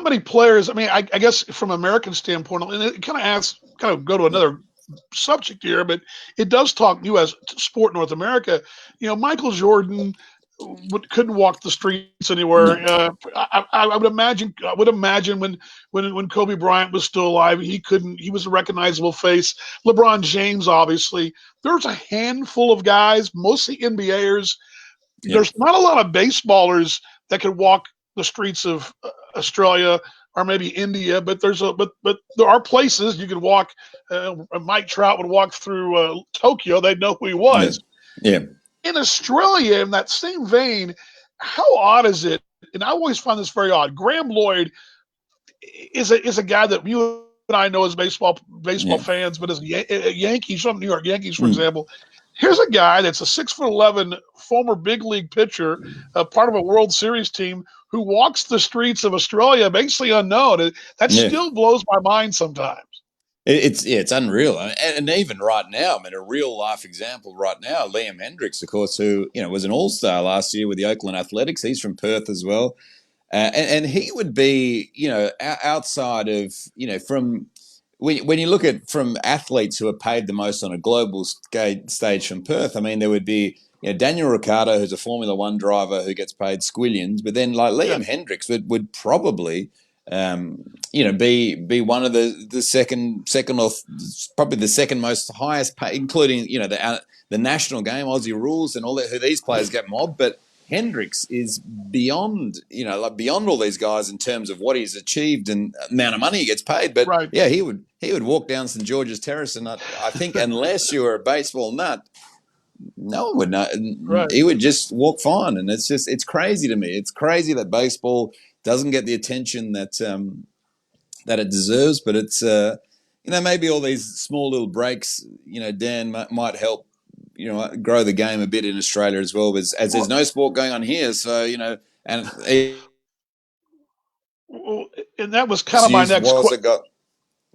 many players. I mean, I guess from an American standpoint, and it kind of go to another subject here, but it does talk U.S. sport North America. Michael Jordan couldn't walk the streets anywhere. no, I would imagine. When Kobe Bryant was still alive, he couldn't. He was a recognizable face. LeBron James, obviously. There's a handful of guys, mostly NBAers. yeah, There's not a lot of baseballers that could walk the streets of Australia or maybe India, but but there are places you could walk. Mike Trout would walk through Tokyo; they'd know who he yeah, was. yeah, In Australia, in that same vein, how odd is it? And I always find this very odd. Graham Lloyd is a guy that you and I know as baseball yeah. fans, but as Yankees, from New York Yankees, for Mm, example. Here's a guy that's a 6'11" former big league pitcher, part of a World Series team, who walks the streets of Australia basically unknown. That yeah. still blows my mind sometimes. It's unreal, and even right now, I mean, a real life example right now, Liam Hendricks, of course, who was an all star last year with the Oakland Athletics. He's from Perth as well. And he would be, outside of, from when you look at from athletes who are paid the most on a global stage from Perth. I mean, there would be Daniel Ricciardo, who's a Formula One driver who gets paid squillions, but then like Yeah, Liam Hendricks would probably, be one of the second or probably the second most highest pay, including the national game, Aussie rules, and all that. Who these players get mobbed, but Hendricks is beyond, beyond all these guys in terms of what he's achieved and amount of money he gets paid. But right, yeah, he would walk down St George's Terrace, and I think unless you were a baseball nut, no one would know. right. He would just walk fine, and it's crazy to me. It's crazy that baseball doesn't get the attention that it deserves. But it's maybe all these small little breaks, Dan might help grow the game a bit in Australia as well, as there's no sport going on here. So, and Well, and that was kind of my excuse next question.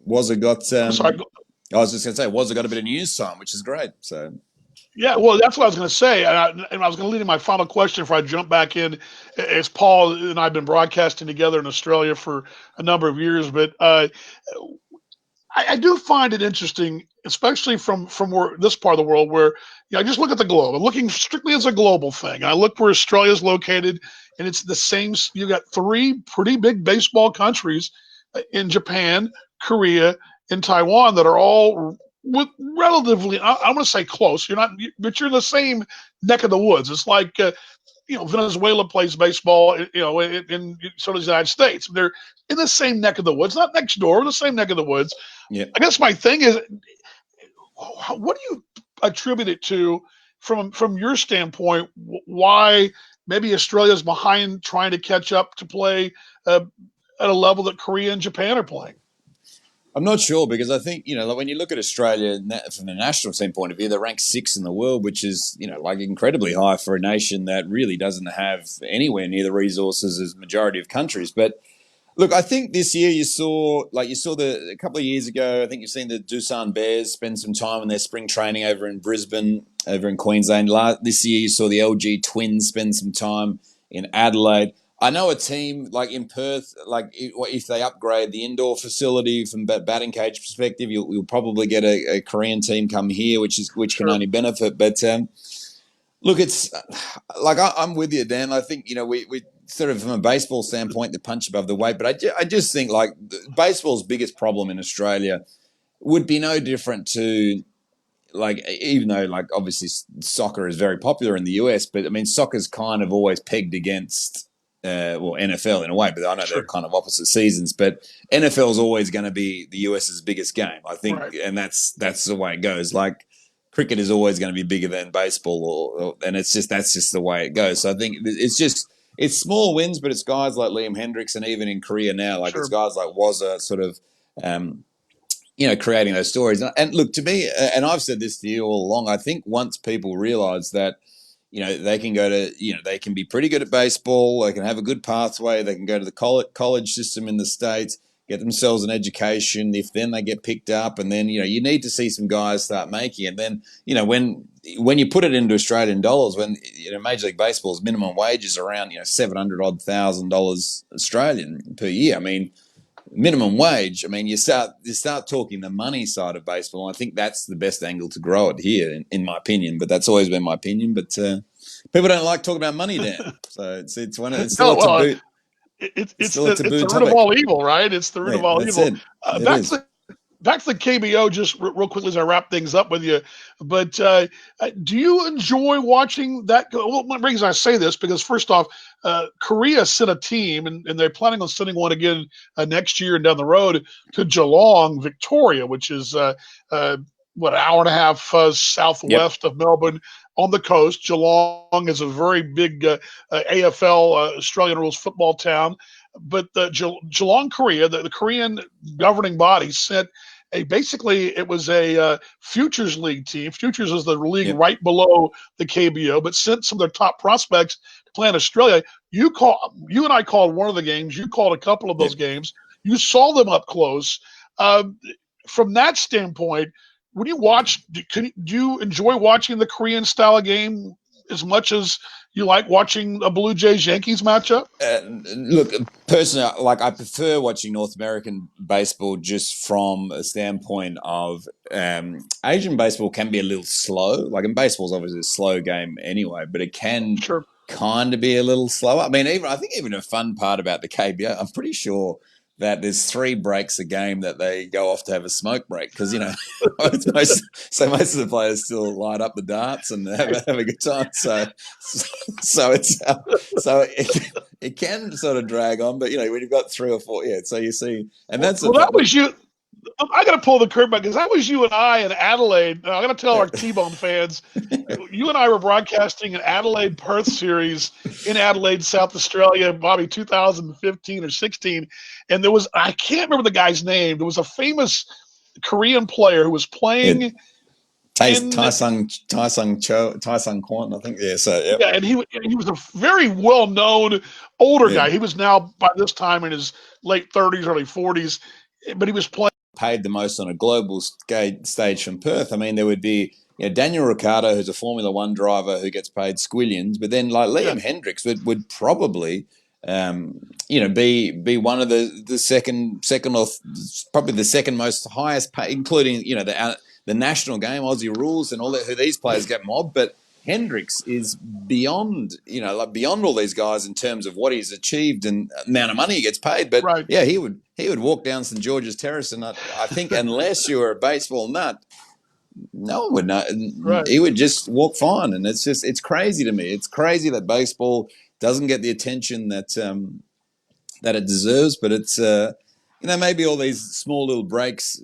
was it got I'm sorry. I was just going to say, was it got a bit of news time, which is great. So, Yeah, well, that's what I was going to say, and I was going to lead in my final question before I jump back in. As Paul and I have been broadcasting together in Australia for a number of years, but I do find it interesting, especially from where this part of the world, where I just look at the globe. I'm looking strictly as a global thing. I look where Australia is located, and it's the same. You got three pretty big baseball countries in Japan, Korea, and Taiwan that are all with relatively. I'm going to say close. But you're in the same neck of the woods. It's like Venezuela plays baseball, in so does the United States. They're in the same neck of the woods, not next door, the same neck of the woods. yeah. I guess my thing is, what do you attribute it to from your standpoint? Why maybe Australia's behind trying to catch up to play at a level that Korea and Japan are playing? I'm not sure because I think, like when you look at Australia from the national team point of view, they're ranked 6th in the world, which is, like incredibly high for a nation that really doesn't have anywhere near the resources as majority of countries. But look, I think this year you saw a couple of years ago, I think you've seen the Doosan Bears spend some time in their spring training over in Brisbane, over in Queensland. This year you saw the LG Twins spend some time in Adelaide. I know a team like in Perth, like if they upgrade the indoor facility from batting cage perspective, you'll probably get a Korean team come here, which can Sure, only benefit. But look, it's like I'm with you, Dan. I think we sort of from a baseball standpoint, the punch above the weight. But I just think like baseball's biggest problem in Australia would be no different to like even though like obviously soccer is very popular in the US, but I mean soccer's kind of always pegged against NFL in a way, but I know they're sure, kind of opposite seasons. But NFL is always going to be the US's biggest game, I think, right, and that's the way it goes. Like cricket is always going to be bigger than baseball, and that's just the way it goes. So I think it's small wins, but it's guys like Liam Hendricks, and even in Korea now, like it's sure, guys like Wazza sort of. Creating those stories. And look, to me, and I've said this to you all along, I think once people realize that, they can they can be pretty good at baseball, they can have a good pathway, they can go to the college system in the States, get themselves an education, if then they get picked up, and then, you need to see some guys start making it. Then, when you put it into Australian dollars, when, Major League Baseball's minimum wage is around, 700 odd $1,000 Australian per year. I mean, minimum wage. I mean, you start talking the money side of baseball. And I think that's the best angle to grow it here, in my opinion. But that's always been my opinion. But people don't like talking about money, Dan. So it's still no, a well, taboo. It's still a it's taboo the root of topic. all evil, right? It's the root Yeah, of all that's evil. it. It Back is. to the KBO, just real quickly as I wrap things up with you. But do you enjoy watching that? Well, one reason I say this because first off, Korea sent a team, and they're planning on sending one again next year and down the road to Geelong, Victoria, which is what, an hour and a half Yep. southwest of Melbourne on the coast. Geelong is a very big AFL Australian rules football town. But the Geelong, Korea, the Korean governing body sent basically it was a Futures League team. Futures is the league Yep. right below the KBO, but sent some of their top prospects to play in Australia. You and I called one of the games. You called a couple of those Yep. games. You saw them up close. Um, from that standpoint, when you watch, do you enjoy watching the Korean style game as much as you like watching a Blue Jays Yankees matchup? Look, personally, like I prefer watching North American baseball just from a standpoint of Asian baseball can be a little slow. Like in baseball's obviously a slow game anyway, but it can Sure. kind of be a little slower. I mean, I think even a fun part about the KBO, I'm pretty sure that there's 3 breaks a game that they go off to have a smoke break because most of the players still light up the darts and have a good time. So it's it can sort of drag on, but when you've got 3 or 4, yeah. So you see, and that's the Well, that was you. I got to pull the curtain back because that was you and I in Adelaide. Now, I got to tell our T-Bone fans, you and I were broadcasting an Adelaide Perth series in Adelaide, South Australia, probably 2015 or 16. And I can't remember the guy's name. There was a famous Korean player who was yeah, playing in, Tai Sung Kwan, I think. Yeah. So yeah, and he was a very well-known older yeah. guy. He was now by this time in his late 30s, early 40s, but he was playing. Paid the most on a global stage from Perth. I mean, there would be Daniel Ricciardo, who's a Formula One driver who gets paid squillions, but then like Yeah, Liam Hendricks would probably be one of the second or probably the second most highest pay, including the national game, Aussie rules, and all that. Who these players get mobbed, but Hendricks is beyond, beyond all these guys in terms of what he's achieved and amount of money he gets paid. But right, yeah, he would walk down St George's Terrace, and I think unless you were a baseball nut, no one would know. right. He would just walk fine, and it's crazy to me. It's crazy that baseball doesn't get the attention that it deserves. But it's maybe all these small little breaks,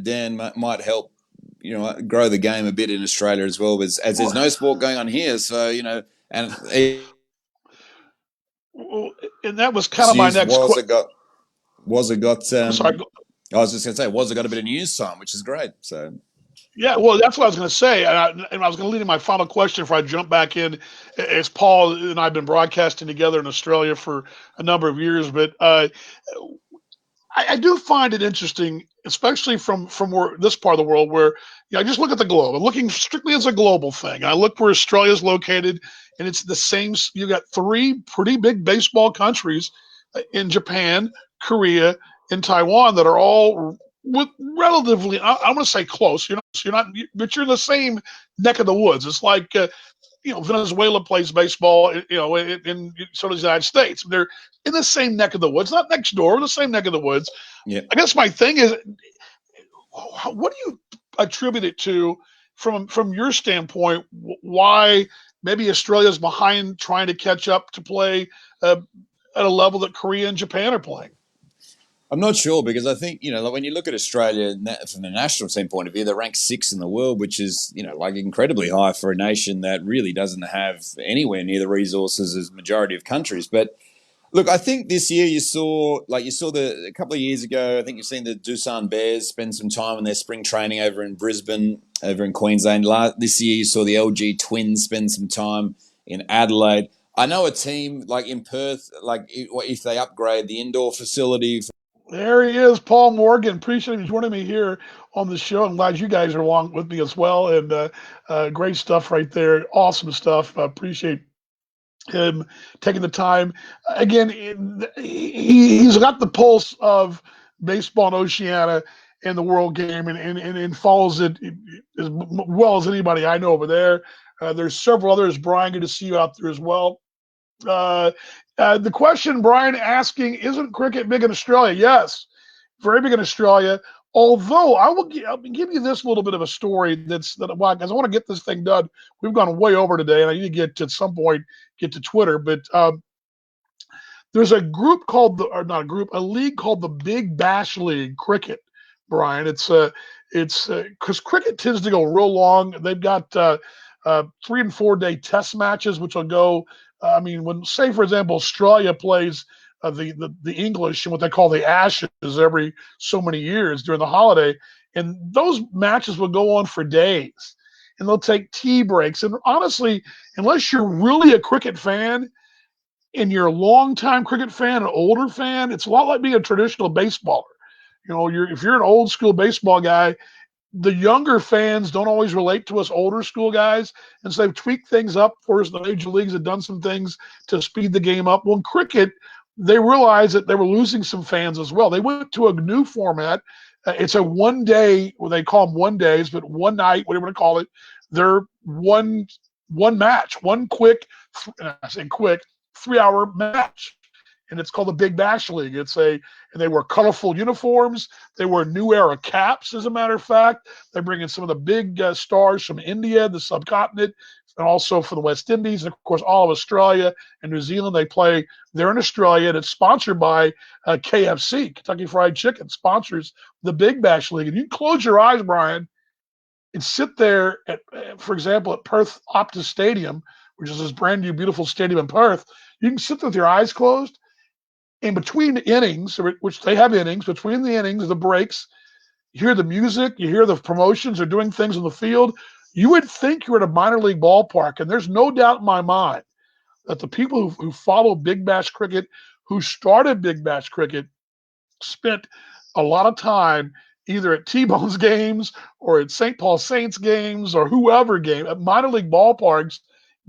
Dan, might help grow the game a bit in Australia as well. As there's no sport going on here, so and Well, and that was kind of my next was question. it got I'm sorry. I was just going to say, was it got a bit of news time, which is great. So Yeah, well, that's what I was going to say, and I was going to lead in my final question before I jump back in. As Paul and I've been broadcasting together in Australia for a number of years, but I do find it interesting, especially from where this part of the world, where I just look at the globe. I'm looking strictly as a global thing. I look where Australia is located, and it's the same. You got three pretty big baseball countries in Japan, Korea, and Taiwan that are all with relatively. I'm going to say close. You're not, but you're in the same neck of the woods. It's like Venezuela plays baseball, in so does the United States. They're in the same neck of the woods, not next door, the same neck of the woods. yeah. I guess my thing is, what do you attribute it to from your standpoint? Why maybe Australia's behind trying to catch up to play at a level that Korea and Japan are playing? I'm not sure because I think, like when you look at Australia from the national team point of view, they're ranked sixth in the world, which is, like incredibly high for a nation that really doesn't have anywhere near the resources as majority of countries. But look, I think this year you saw a couple of years ago, I think you've seen the Doosan Bears spend some time in their spring training over in Brisbane, over in Queensland. This year you saw the LG Twins spend some time in Adelaide. I know a team like in Perth, like if they upgrade the indoor facility. There he is, Paul Morgan. Appreciate him joining me here on the show. I'm glad you guys are along with me as well. And great stuff right there. Awesome stuff. Appreciate him taking the time. Again, he's got the pulse of baseball and Oceania and the world game, and follows it as well as anybody I know over there. There's several others. Brian, good to see you out there as well. Uh, the question, Brian, asking, isn't cricket big in Australia? Yes, very big in Australia. Although I'll give you this little bit of a story because I want to get this thing done. We've gone way over today, and I need to get to at some point get to Twitter. But there's a group or not a group, a league called the Big Bash League Cricket. Brian, it's because cricket tends to go real long. They've got 3 and 4 day test matches, which will go. I mean, when say for example Australia plays the English and what they call the Ashes every so many years during the holiday, and those matches will go on for days, and they'll take tea breaks. And honestly, unless you're really a cricket fan and you're a longtime cricket fan, an older fan, it's a lot like being a traditional baseballer. If you're an old school baseball guy, the younger fans don't always relate to us older school guys, and so they've tweaked things up for us. The major leagues have done some things to speed the game up. Well, in cricket, they realized that they were losing some fans as well. They went to a new format. It's a 1 day, well, they call them 1 days, but one night, whatever you want to call it. They're one match, one quick, I say quick, 3 hour match, and it's called the Big Bash League. And they wear colorful uniforms. They wear new era caps. As a matter of fact, they bring in some of the big stars from India, the subcontinent, and also for the West Indies, and of course all of Australia and New Zealand. They play there in Australia, and it's sponsored by KFC, Kentucky Fried Chicken, sponsors the Big Bash League. And you can close your eyes, Brian, and sit there at, for example, at Perth Optus Stadium, which is this brand new, beautiful stadium in Perth. You can sit there with your eyes closed. In between innings, which they have innings, between the innings, the breaks, you hear the music, you hear the promotions, they're doing things on the field. You would think you're at a minor league ballpark, and there's no doubt in my mind that the people who follow Big Bash cricket, who started Big Bash cricket, spent a lot of time either at T-Bone's games or at St. Paul Saints games or whoever game at minor league ballparks,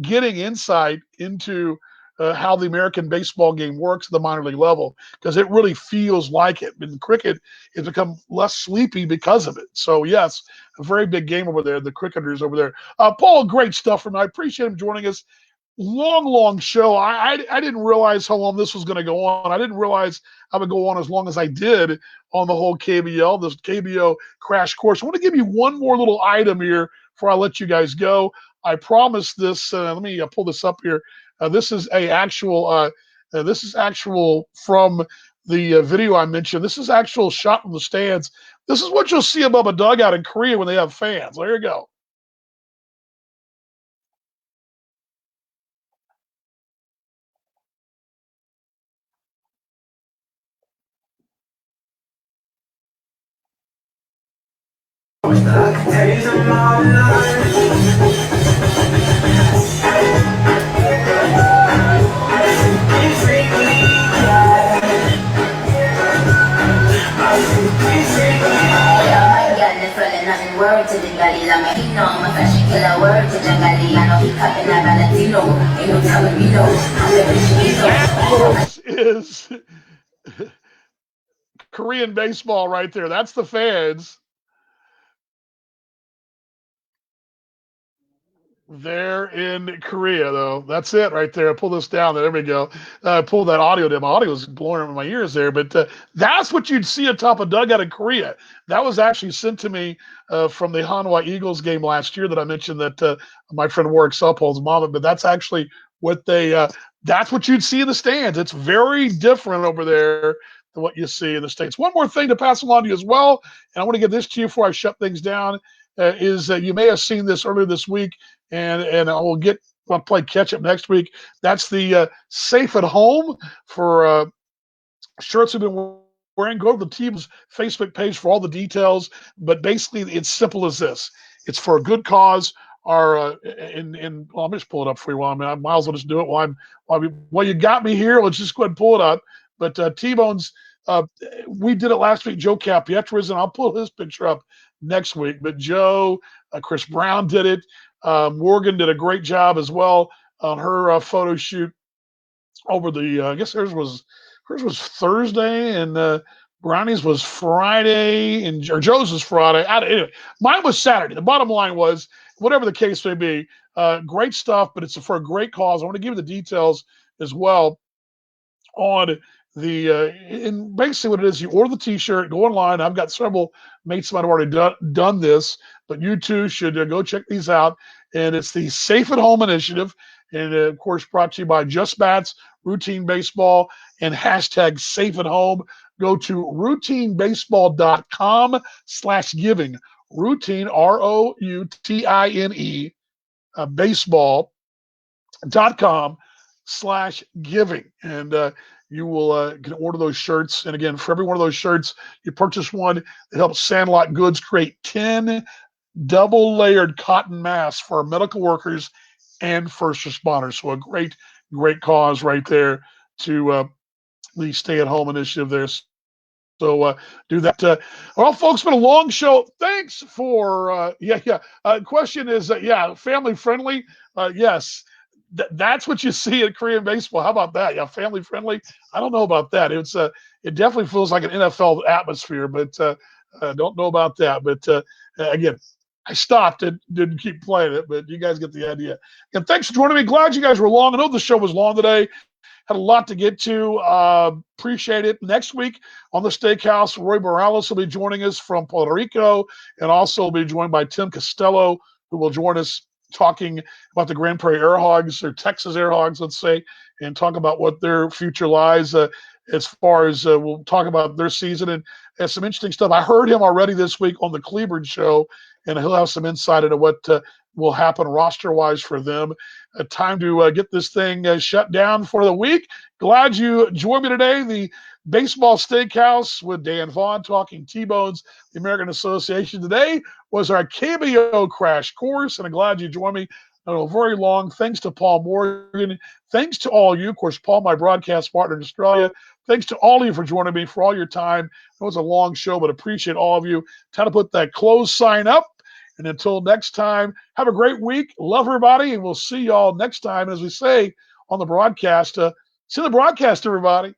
getting insight into how the American baseball game works at the minor league level, because it really feels like it. And cricket has become less sleepy because of it. So yes, a very big game over there. The cricketers over there. Paul, great stuff from him. I appreciate him joining us. Long show. I didn't realize how long this was going to go on. I didn't realize I would go on as long as I did on the whole KBL, this KBO crash course. I want to give you one more little item here before I let you guys go. I promised this. Let me pull this up here. This is actual from the video I mentioned. This is actual shot from the stands. This is what you'll see above a dugout in Korea when they have fans. There you go. Folks, is Korean baseball right there. That's the fans. They're in Korea, though. That's it right there. Pull this down. There we go. Pull that audio down. My audio was blowing in my ears there, but that's what you'd see atop a dugout in Korea. That was actually sent to me from the Hanwha Eagles game last year that I mentioned that my friend Warwick Suppold's mom. But that's actually what that's what you'd see in the stands. It's very different over there than what you see in the States. One more thing to pass along to you as well, and I want to give this to you before I shut things down, is you may have seen this earlier this week, and I'll play catch up next week. That's the Safe at Home for shirts we've been wearing. Go to the team's Facebook page for all the details. But basically, it's simple as this: it's for a good cause. Well, let me just pull it up for you. I might as well just do it while you got me here. Let's just go ahead and pull it up. But T-Bone's, we did it last week. Joe Capietra's, and I'll pull his picture up next week. But Joe, Chris Brown did it. Morgan did a great job as well on her photo shoot over the. I guess hers was Thursday, and Brownie's was Friday, or Joe's was Friday. Anyway, mine was Saturday. The bottom line was, whatever the case may be, great stuff. But it's for a great cause. I want to give you the details as well on and basically what it is. You order the T-shirt, go online. I've got several mates that have already done this, but you too should go check these out. And it's the Safe at Home initiative, and of course brought to you by Just Bats, Routine Baseball, and hashtag Safe at Home. Go to routinebaseball.com/giving. Routine, ROUTINE, baseball.com/giving, and you will can order those shirts. And again, for every one of those shirts, you purchase one that helps Sandlot Goods create 10 double-layered cotton masks for our medical workers and first responders. So a great cause right there to the stay-at-home initiative there. So do that. Well, folks, been a long show. Thanks for question is family friendly. Yes. That's what you see in Korean baseball. How about that? Yeah, family friendly. I don't know about that. It definitely feels like an NFL atmosphere, but don't know about that. But again, I stopped and didn't keep playing it, but you guys get the idea. And thanks for joining me. Glad you guys were long. I know the show was long today. Had a lot to get to. Appreciate it. Next week on the Steakhouse, Roy Morales will be joining us from Puerto Rico, and also will be joined by Tim Costello, who will join us talking about the Grand Prairie Air Hogs, or Texas Air Hogs, let's say, and talk about what their future lies as far as we'll talk about their season and some interesting stuff. I heard him already this week on the Cleburne Show, and he'll have some insight into what will happen roster-wise for them. Time to get this thing shut down for the week. Glad you joined me today. The Baseball Steakhouse with Dan Vaughn talking T-Bones, the American Association. Today was our KBO crash course, and I'm glad you joined me. I know, very long. Thanks to Paul Morgan. Thanks to all you. Of course, Paul, my broadcast partner in Australia. Thanks to all of you for joining me, for all your time. It was a long show, but appreciate all of you. Time to put that close sign up. And until next time, have a great week. Love everybody, and we'll see y'all next time. As we say on the broadcast, see the broadcast, everybody.